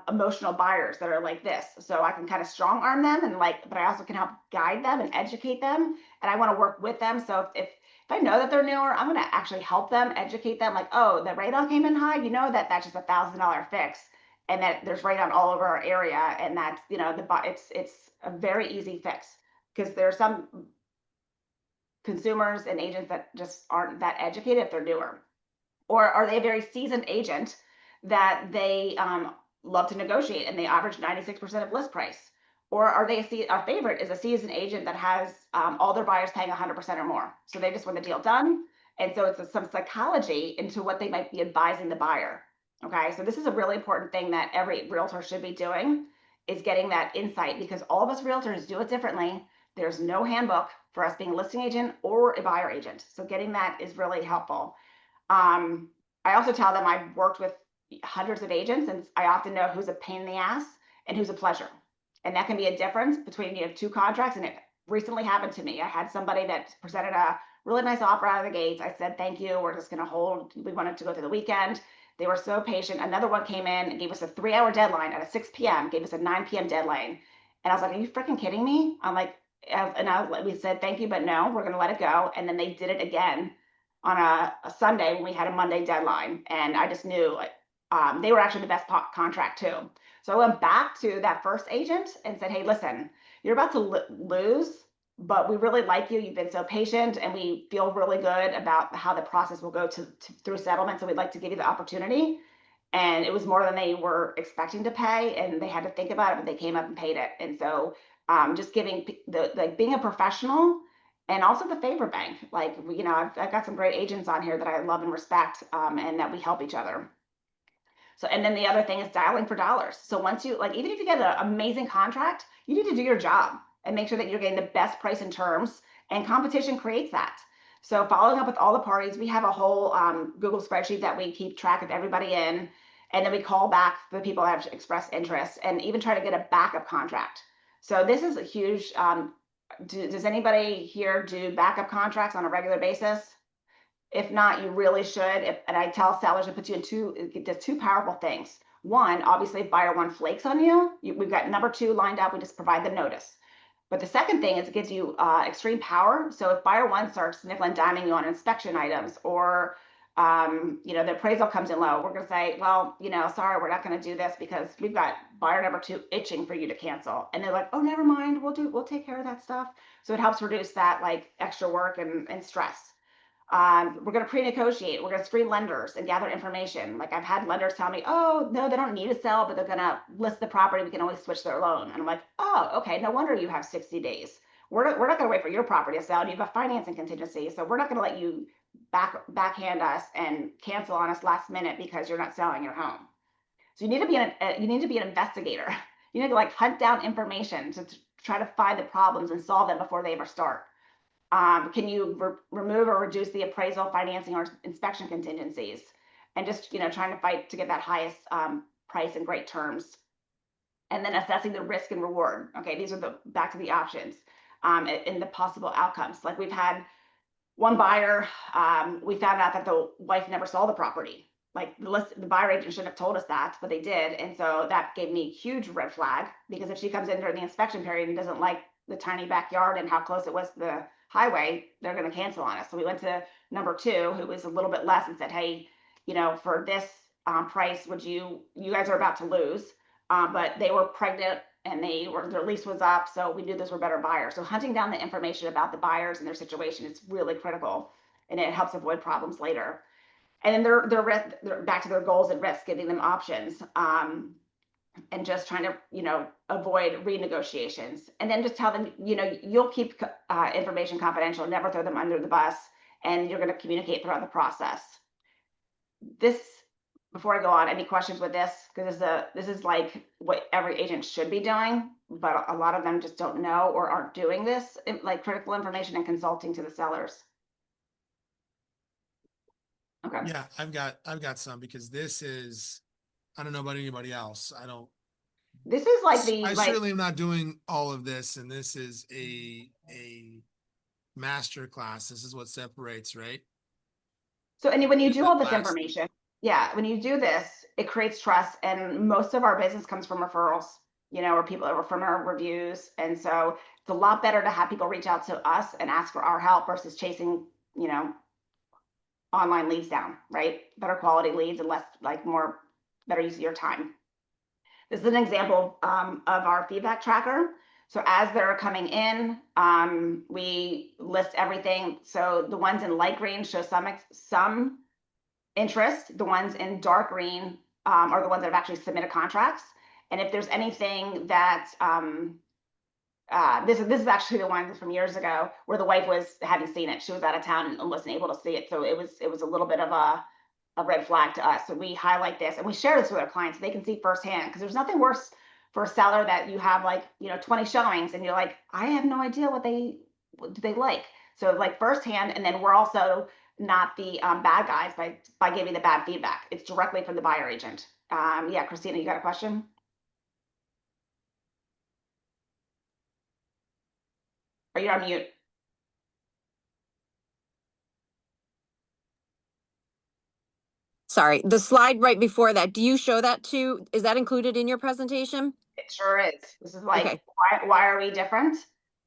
emotional buyers that are like this. So I can kind of strong arm them but I also can help guide them and educate them. And I want to work with them. So if I know that they're newer, I'm going to actually help them, educate them. Like, oh, the radon came in high. That's just $1,000 fix, and that there's radon all over our area, and that's it's a very easy fix, because there are some consumers and agents that just aren't that educated if they're newer. Or are they a very seasoned agent that they love to negotiate and they average 96% of list price? Or are they our favorite is a seasoned agent that has all their buyers paying 100% or more. So they just want the deal done. And so it's some psychology into what they might be advising the buyer. Okay, so this is a really important thing that every realtor should be doing, is getting that insight, because all of us realtors do it differently. There's no handbook for us being a listing agent or a buyer agent. So getting that is really helpful. I also tell them I've worked with hundreds of agents, and I often know who's a pain in the ass and who's a pleasure. And that can be a difference between two contracts. And it recently happened to me. I had somebody that presented a really nice offer out of the gates. I said, thank you. We're just going to hold. We wanted to go through the weekend. They were so patient. Another one came in and gave us a 3-hour deadline at a 6 p.m., gave us a 9 p.m. deadline. And I was like, are you freaking kidding me? I'm like, we said, thank you, but no, we're going to let it go. And then they did it again on a Sunday when we had a Monday deadline. And I just knew they were actually the best contract too. So I went back to that first agent and said, hey, listen, you're about to lose, but we really like you. You've been so patient, and we feel really good about how the process will go through settlement. So we'd like to give you the opportunity. And it was more than they were expecting to pay, and they had to think about it, but they came up and paid it. And so just giving being a professional, and also the favor bank. I've got some great agents on here that I love and respect, and that we help each other. So, and then the other thing is dialing for dollars. So once you, even if you get an amazing contract, you need to do your job and make sure that you're getting the best price and terms, and competition creates that. So following up with all the parties, we have a whole Google spreadsheet that we keep track of everybody in, and then we call back the people that have expressed interest, and even try to get a backup contract. So this is a huge, does anybody here do backup contracts on a regular basis? If not, you really should. And I tell sellers, it puts you in it does two powerful things. One, obviously, if buyer one flakes on you, we've got number 2 lined up. We just provide them notice. But the second thing is it gives you extreme power. So if buyer one starts nickel and diming you on inspection items, or the appraisal comes in low, we're gonna say, well, sorry, we're not gonna do this because we've got buyer number 2 itching for you to cancel. And they're like, oh, never mind, we'll take care of that stuff. So it helps reduce that like extra work and stress. We're going to pre-negotiate. We're going to screen lenders and gather information. Like I've had lenders tell me, oh, no, they don't need to sell, but they're going to list the property. We can always switch their loan. And I'm like, oh, okay. No wonder you have 60 days. We're not going to wait for your property to sell. You have a financing contingency. So we're not going to let you backhand us and cancel on us last minute because you're not selling your home. So you need to be an investigator. You need to like hunt down information to try to find the problems and solve them before they ever start. Can you remove or reduce the appraisal, financing, or inspection contingencies? And just, trying to fight to get that highest price and great terms. And then assessing the risk and reward. Okay, these are back to the options and the possible outcomes. Like we've had one buyer, we found out that the wife never saw the property. Like the buyer agent shouldn't have told us that, but they did. And so that gave me a huge red flag, because if she comes in during the inspection period and doesn't like the tiny backyard and how close it was to the highway, they're going to cancel on us. So we went to number 2, who was a little bit less, and said, hey, for this price, you guys are about to lose. But they were pregnant and their lease was up. So we knew those were better buyers. So hunting down the information about the buyers and their situation is really critical, and it helps avoid problems later. And then they're back to their goals and risks, giving them options. And just trying to, avoid renegotiations. And then just tell them, you'll keep information confidential, never throw them under the bus, and you're going to communicate throughout the process. Before I go on, any questions with this? Because this is like what every agent should be doing, but a lot of them just don't know or aren't doing this, like critical information and consulting to the sellers. Okay. Yeah, I've got some, because this is, I don't know about anybody else. This is like I certainly am not doing all of this, and this is a master class. This is what separates, right? So, and when you do all this Class. information, when you do this, it creates trust, and most of our business comes from referrals, or people that were from our reviews. And so it's a lot better to have people reach out to us and ask for our help versus chasing, online leads down, right? Better quality leads and less, better use of your time. This is an example of our feedback tracker. So as they're coming in, we list everything. So the ones in light green show some interest. The ones in dark green are the ones that have actually submitted contracts. And if there's anything that this is actually the one from years ago where the wife hadn't seen it. She was out of town and wasn't able to see it. So it was a little bit of a red flag to us. So we highlight this and we share this with our clients so they can see firsthand, because there's nothing worse for a seller that you have 20 showings and you're like, I have no idea what do they like. So firsthand, and then we're also not the bad guys by giving the bad feedback. It's directly from the buyer agent. Yeah, Christina, you got a question? Are you on mute? Sorry, the slide right before that, do you show that too? Is that included in your presentation? It sure is. This is Okay. why are we different?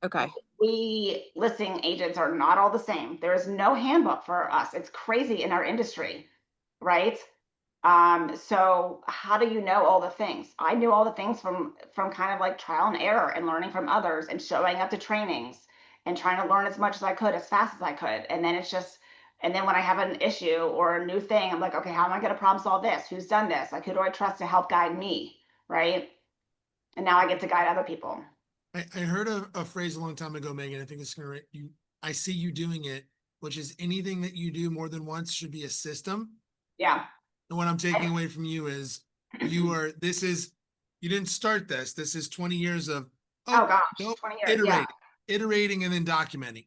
Okay. We listing agents are not all the same. There is no handbook for us. It's crazy in our industry, right? So how do you know all the things? I knew all the things from kind of trial and error and learning from others and showing up to trainings and trying to learn as much as I could, as fast as I could. And then and then when I have an issue or a new thing, I'm like, okay, how am I going to problem solve this? Who's done this? Who do I trust to help guide me? Right. And now I get to guide other people. I heard a phrase a long time ago, Megan. I think it's gonna I see you doing it, which is anything that you do more than once should be a system. Yeah. And what I'm taking away from you is you didn't start this. This is 20 years of, oh gosh, nope, 20 years. iterating and then documenting.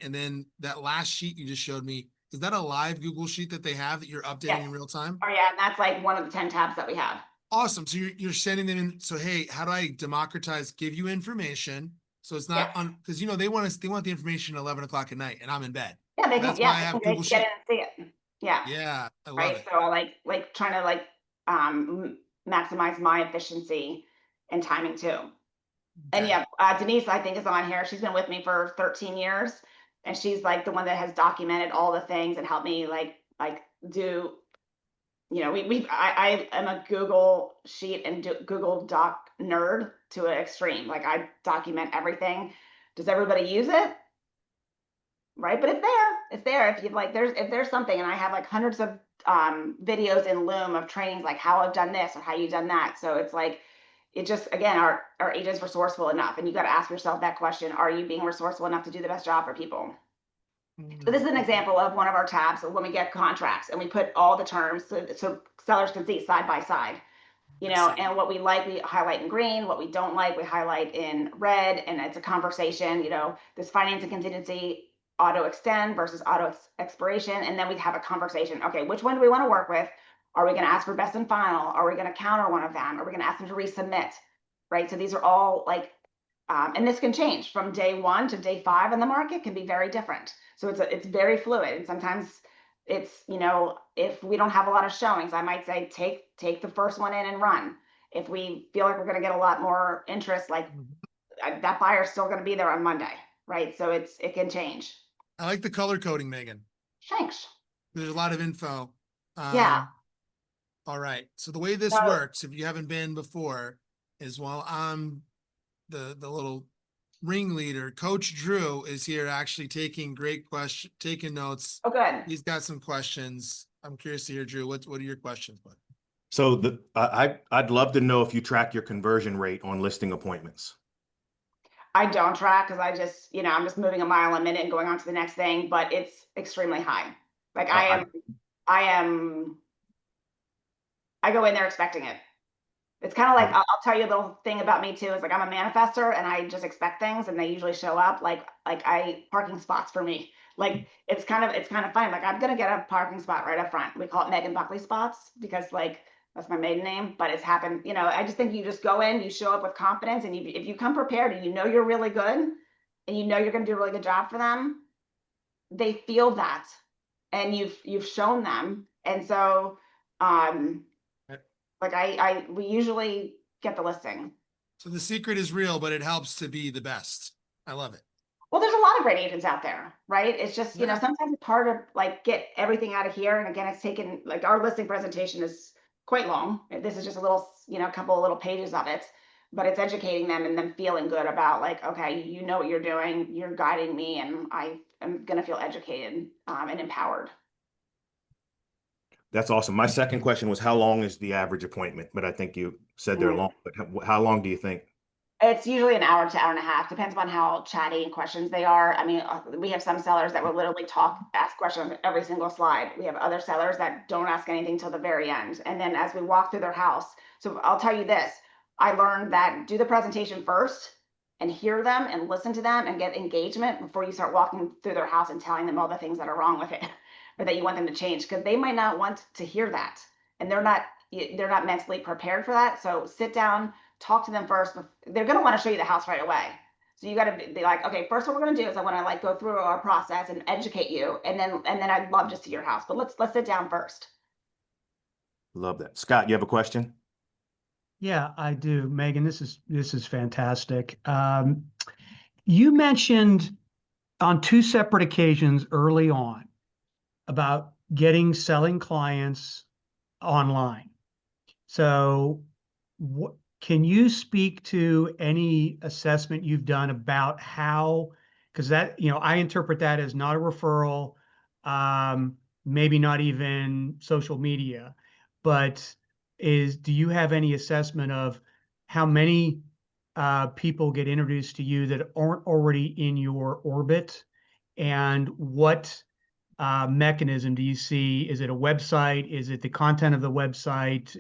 And then that last sheet you just showed me, is that a live Google sheet that they have that you're updating in real time? Oh yeah. And that's one of the 10 tabs that we have. Awesome. So you're sending them in. So, hey, how do I democratize, give you information? So it's not on, because they want the information at 11 o'clock at night and I'm in bed. Yeah, they That's can, why I have Google get Sheet. in and see it. Yeah. Yeah, I love Right. it. So I trying to maximize my efficiency and timing too. And Okay. yeah, Denise, I think, is on here. She's been with me for 13 years. And she's like the one that has documented all the things and helped me like do, you know, I am a Google sheet and Google Doc nerd to an extreme. Like I document everything. Does everybody use it? Right, but it's there if you like, if there's something, and I have like hundreds of videos in Loom of trainings, like how I've done this or how you've done that. So it's like, it just, again, our agents resourceful enough, and you got to ask yourself that question: are you being resourceful enough to do the best job for people? So this is an example of one of our tabs of when we get contracts and we put all the terms so sellers can see side by side, you know, and what we like, we highlight in green, what we don't like, we highlight in red, and it's a conversation, you know, this financing contingency, auto extend versus auto expiration, and then we have a conversation. Okay, which one do we want to work with? Are we going to ask for best and final? Are we going to counter one of them? Are we going to ask them to resubmit? Right, so these are all like, and this can change from day 1 to day 5 in the market, can be very different. So it's very fluid, and sometimes it's, you know, if we don't have a lot of showings, I might say take the first one in and run. If we feel like we're going to get a lot more interest, like that buyer's still going to be there on Monday, right? So it can change. I like the color coding, Megan. Thanks. There's a lot of info. Yeah. All right. So the way this So- works, if you haven't been before, is while I'm the little ringleader, Coach Drew is here actually taking taking notes. Oh, good. He's got some questions. I'm curious to hear, Drew, what are your questions, bud? So I'd love to know if you track your conversion rate on listing appointments. I don't track because I just, you know, I'm just moving a mile a minute and going on to the next thing, but it's extremely high. Like I go in there expecting it. It's kind of like, I'll tell you a little thing about me too, is like, I'm a manifester and I just expect things and they usually show up. Like parking spots for me. Like, it's kind of fun. Like, I'm going to get a parking spot right up front. We call it Megan Buckley spots because like, that's my maiden name, but it's happened. You know, I just think you just go in, you show up with confidence, and if you come prepared and you know you're really good and you know you're going to do a really good job for them, they feel that, and you've shown them. And so, like we usually get the listing. So the secret is real, but it helps to be the best. I love it. Well, there's a lot of great agents out there, right? It's just, you know, Yeah. sometimes it's hard to like get everything out of here. And again, it's taken, like, our listing presentation is quite long. This is just a little, you know, a couple of little pages of it, but it's educating them and them feeling good about like, okay, you know what you're doing, you're guiding me, and I am going to feel educated and empowered. That's awesome. My second question was, how long is the average appointment? But I think you said they're long, but how long do you think? It's usually an hour to hour and a half, depends on how chatty and questions they are. I mean, we have some sellers that will literally ask questions on every single slide. We have other sellers that don't ask anything till the very end. And then as we walk through their house, so I'll tell you this, I learned that do the presentation first and hear them and listen to them and get engagement before you start walking through their house and telling them all the things that are wrong with it or that you want them to change, because they might not want to hear that. And they're not mentally prepared for that. So sit down, talk to them first. They're going to want to show you the house right away. So you got to be like, okay, first what we're going to do is I want to like go through our process and educate you. And then I'd love to see your house, but let's sit down first. Love that. Scott, you have a question? Yeah, I do. Megan, this is fantastic. You mentioned on 2 separate occasions early on about selling clients online. So can you speak to any assessment you've done about how, because that, you know, I interpret that as not a referral, maybe not even social media, but do you have any assessment of how many people get introduced to you that aren't already in your orbit, and what mechanism do you see? Is it a website? Is it the content of the website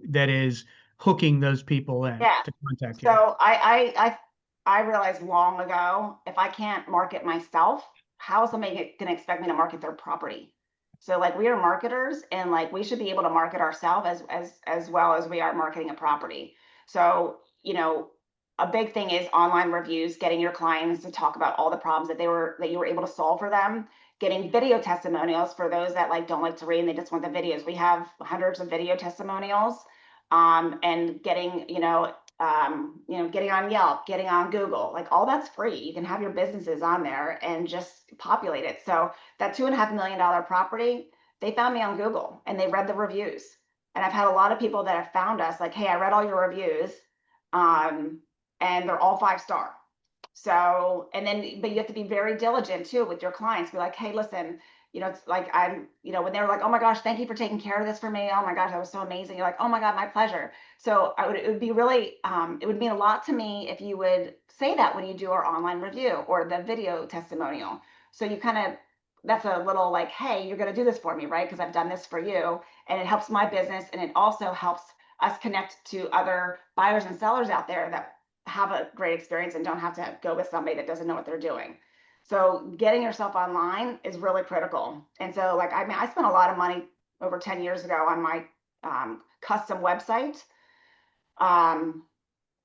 that is hooking those people in to contact you? So I realized long ago, if I can't market myself, how is somebody going to expect me to market their property? So like, we are marketers, and like, we should be able to market ourselves as well as we are marketing a property. So, you know, a big thing is online reviews, getting your clients to talk about all the problems that you were able to solve for them, getting video testimonials for those that like don't like to read and they just want the videos. We have hundreds of video testimonials, and getting, you know, you know, getting on Yelp, getting on Google, like all that's free. You can have your businesses on there and just populate it. So that $2.5 million property, they found me on Google and they read the reviews. And I've had a lot of people that have found us like, hey, I read all your reviews, and they're all 5-star. So, and then, but you have to be very diligent too with your clients. Be like, hey, listen, you know, it's like you know, when they're like, oh my gosh, thank you for taking care of this for me. Oh my gosh, that was so amazing. You're like, oh my God, my pleasure. So it would be really, it would mean a lot to me if you would say that when you do our online review or the video testimonial. So you kind of, that's a little like, hey, you're going to do this for me, right? Because I've done this for you, and it helps my business, and it also helps us connect to other buyers and sellers out there that have a great experience and don't have to go with somebody that doesn't know what they're doing. So getting yourself online is really critical. And so like, I mean, I spent a lot of money over 10 years ago on my custom website.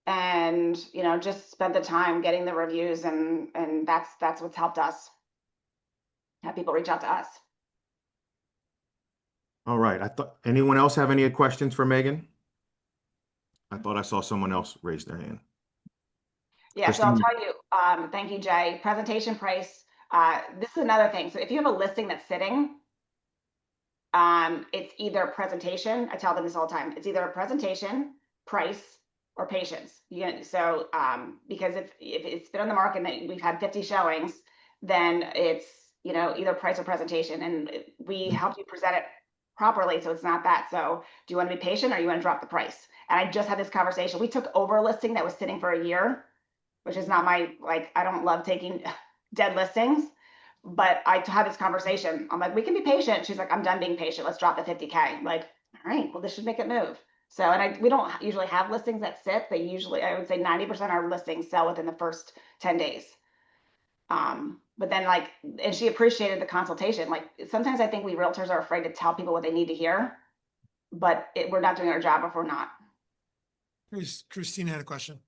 And, you know, just spent the time getting the reviews, and that's what's helped us have people reach out to us. All right. I thought, anyone else have any questions for Megan? I thought I saw someone else raise their hand. Yeah, so I'll Christine. tell you, thank you, Jay. Presentation price. This is another thing. So if you have a listing that's sitting, it's either presentation. I tell them this all the time. It's either a presentation, price, or patience. So because if it's been on the market and we've had 50 showings, then it's, you know, either price or presentation, and we help you present it properly, so it's not that. So do you want to be patient or you want to drop the price? And I just had this conversation. We took over a listing that was sitting for a year, which is not my, like, I don't love taking dead listings, but I had this conversation. I'm like, we can be patient. She's like, I'm done being patient. Let's drop the 50K. I'm like, all right, well, this should make it move. So, and we don't usually have listings that sit. They usually, I would say 90% of our listings sell within the first 10 days. But then like, and she appreciated the consultation. Like sometimes I think we realtors are afraid to tell people what they need to hear, but we're not doing our job if we're not. Christina had a question.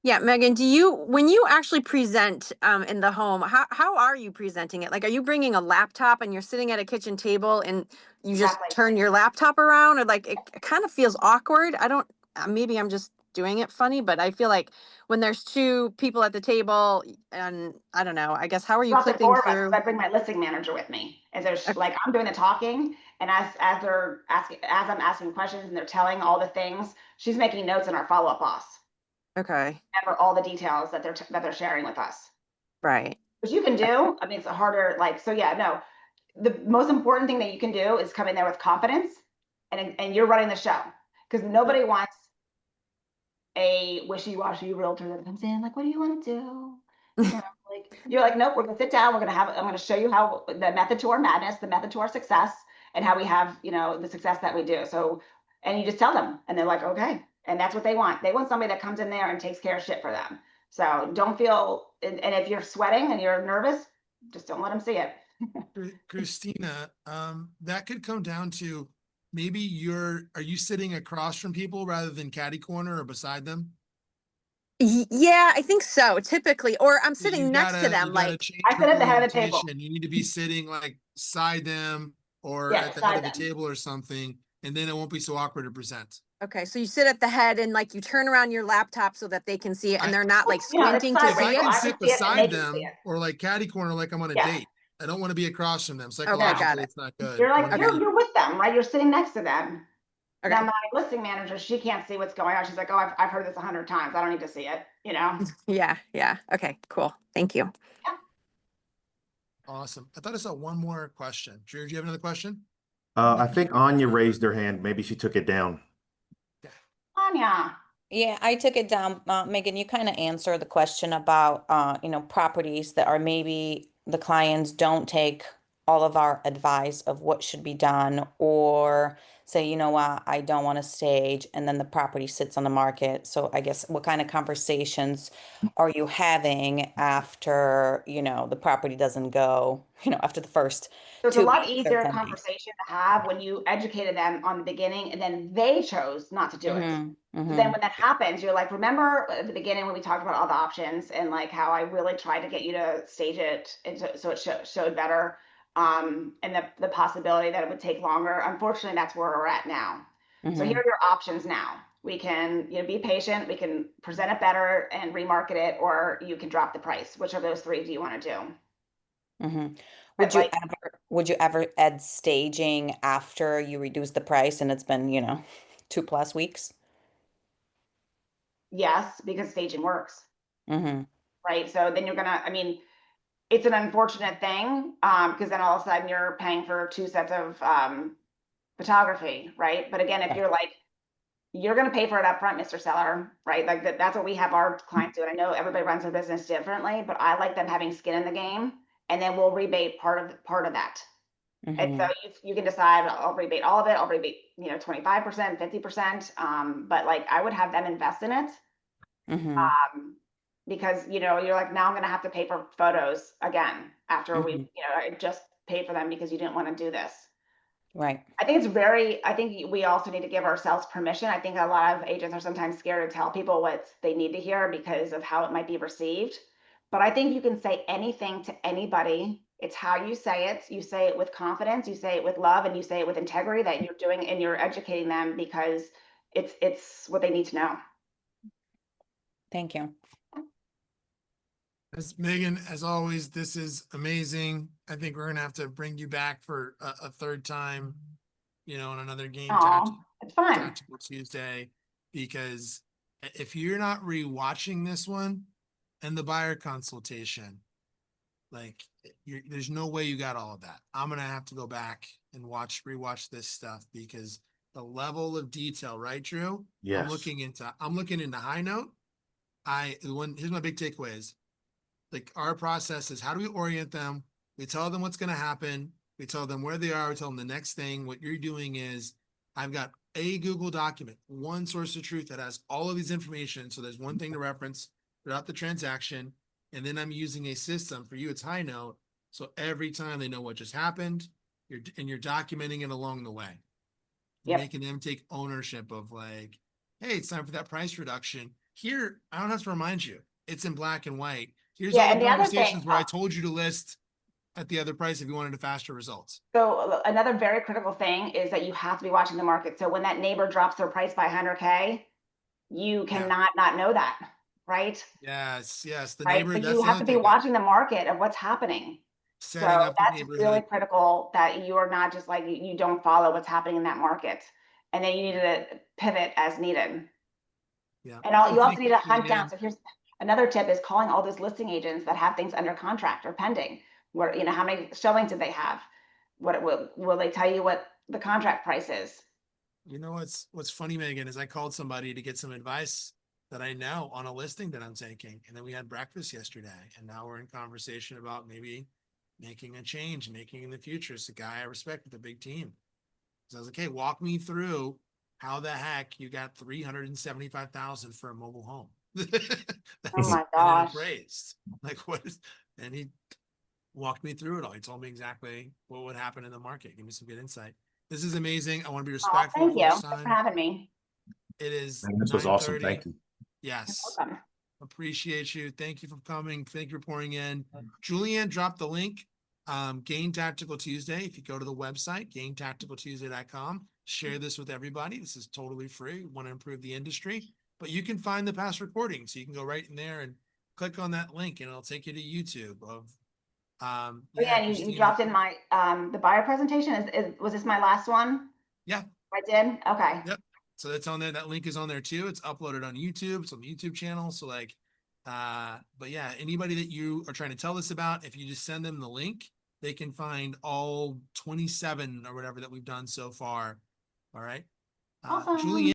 Yeah, Megan, when you actually present in the home, how are you presenting it? Like, are you bringing a laptop and you're sitting at a kitchen table and you just Exactly. turn your laptop around, or like it kind of feels awkward? I don't, maybe I'm just doing it funny, but I feel like when there's two people at the table and I don't know, I guess, how are you Drop the clicking four of us, through? I bring my listing manager with me. And there's Okay. like, I'm doing the talking, and as they're asking, as I'm asking questions and they're telling all the things, she's making notes in our follow-up boss. Okay. For all the details that they're sharing with us. Right. Which you can do. I mean, it's a harder, like, so yeah, no. The most important thing that you can do is come in there with confidence, and you're running the show. Because nobody wants a wishy-washy realtor that comes in like, what do you want to do? You know, like, you're like, nope, we're gonna sit down, I'm gonna show you how the method to our madness, the method to our success, and how we have, you know, the success that we do. So, and you just tell them, and they're like, okay. And that's what they want. They want somebody that comes in there and takes care of shit for them. So don't feel, and if you're sweating and you're nervous, just don't let them see it. Christina, that could come down to maybe are you sitting across from people rather than catty corner or beside them? Yeah, I think so. Typically, or I'm So sitting next to them, you gotta like, change I sit your at the head of the table. orientation. You need to be sitting like side them or Yeah, at the head of beside the them. table or something, and then it won't be so awkward to present. okay, so you sit at the head and like you turn around your laptop so that they can see it and I they're not like You know, it's squinting to if I see sideways, so it. can I can sit see it and they beside can see them it. or like catty corner like I'm on a Yeah. date, I don't want to be across from them. Okay, got Psychologically, it. it's not good. You're I like, wanna be- you're with them, right? You're sitting next to them. Okay. Now my listing manager, she can't see what's going on. She's like, oh, I've heard this 100 times. I don't need to see it, you know? Yeah, yeah. Okay, cool. Thank you. Awesome. I thought I saw one more question. Drew, do you have another question? I think Anya raised her hand. Maybe she took it down. Anya. Yeah, I took it down. Megan, you kind of answered the question about, properties that are maybe the clients don't take all of our advice of what should be done, or say, you know what, I don't want to stage, and then the property sits on the market. So I guess what kind of conversations are you having after, the property doesn't go, after the first So it's a 2 lot weeks or easier 10 days? conversation to have when you educated them on the beginning and then they chose not to do it. Mhm, Then mhm. when that happens, you're like, remember at the beginning when we talked about all the options and like how I really tried to get you to stage it and so it showed better, and the possibility that it would take longer. Unfortunately, that's where we're at now. So here Mhm. are your options now. We can, be patient, we can present it better and remarket it, or you can drop the price. Which of those three do you want to do? Mhm. But Would you ever add staging after you reduce the price and it's been, 2+ weeks? yes, because staging works, Mm-hmm. right? So then you're gonna, it's an unfortunate thing, because then all of a sudden you're paying for 2 sets of photography, right? But again, if Right. you're like, you're gonna pay for it up front, Mr. Seller, right? Like that's what we have our clients do. And I know everybody runs their business differently, but I like them having skin in the game, and then we'll rebate part of that. And so you can decide, I'll rebate all of it, I'll rebate, 25%, 50%. But like I would have them invest in it. Mm-hmm. Because you're like, now I'm gonna have to pay for photos again after Mm-hmm. I just paid for them because you didn't want to do this. Right. I think we also need to give ourselves permission. I think a lot of agents are sometimes scared to tell people what they need to hear because of how it might be received. But I think you can say anything to anybody. It's how you say it. You say it with confidence, you say it with love, and you say it with integrity that you're doing, and you're educating them because it's what they need to know. Thank you. As Megan, as always, this is amazing. I think we're gonna have to bring you back for a third time, on another game Oh, it's fun. tactical Tuesday, because if you're not rewatching this one and the buyer consultation, like there's no way you got all of that. I'm gonna have to go back and rewatch this stuff because the level of detail, right, Drew? Yes. I'm looking into high note. Here's my big takeaways. Like our process is, how do we orient them? We tell them what's going to happen. We tell them where they are. We tell them the next thing. What you're doing is, I've got a Google document, one source of truth that has all of these information. So there's one thing to reference throughout the transaction. And then I'm using a system for you. It's high note. So every time they know what just happened, you're documenting it along the way. You're Yep. making them take ownership of like, hey, it's time for that price reduction. Here, I don't have to remind you. It's in black and white. Here's all and the the other conversations thing, where I told you to list at the other price if you wanted a faster results. so another very critical thing is that you have to be watching the market. So when that neighbor drops their price by 100K, you cannot not know that, right? Yes. The Right. neighbor, So that's you the have other to be thing. watching the market of what's happening. Setting So up the that's really neighborhood. critical, that you are not just like, you don't follow what's happening in that market. And then you need to pivot as needed. Yeah. And No, you also thank need you to hunt down. again. So here's another tip, is calling all those listing agents that have things under contract or pending. Where, how many showings did they have? What will they tell you what the contract price is? You know what's funny, Megan, is I called somebody to get some advice that I know on a listing that I'm taking. And then we had breakfast yesterday, and now we're in conversation about maybe making a change, making in the future. It's a guy I respect with a big team. So I was like, hey, walk me through how the heck you got 375,000 for a mobile home. Oh my And it gosh. appraised. Like what is, and he walked me through it all. He told me exactly what would happen in the market. Give me some good insight. This is amazing. I want to be Oh, respectful thank of you. folks' Thanks for time. having me. It is This was awesome. 9:30. Thank you. Yes. Welcome. Appreciate you. Thank you for coming. Thank you for pouring in. Julianne dropped the link. Gain Tactical Tuesday. If you go to the website, gaintacticaltuesday.com, share this with everybody. This is totally free. We want to improve the industry, but you can find the past recordings. So you can go right in there and click on that link, and it'll take you to YouTube of, You Christina. dropped in my the buyer presentation. Was this my last one? Yeah. I did? Okay. Yep. So that's on there. That link is on there too. It's uploaded on YouTube. It's on the YouTube channel. So like, but yeah, anybody that you are trying to tell this about, if you just send them the link, they can find all 27 or whatever that we've done so far. All right. Awesome. Julianne.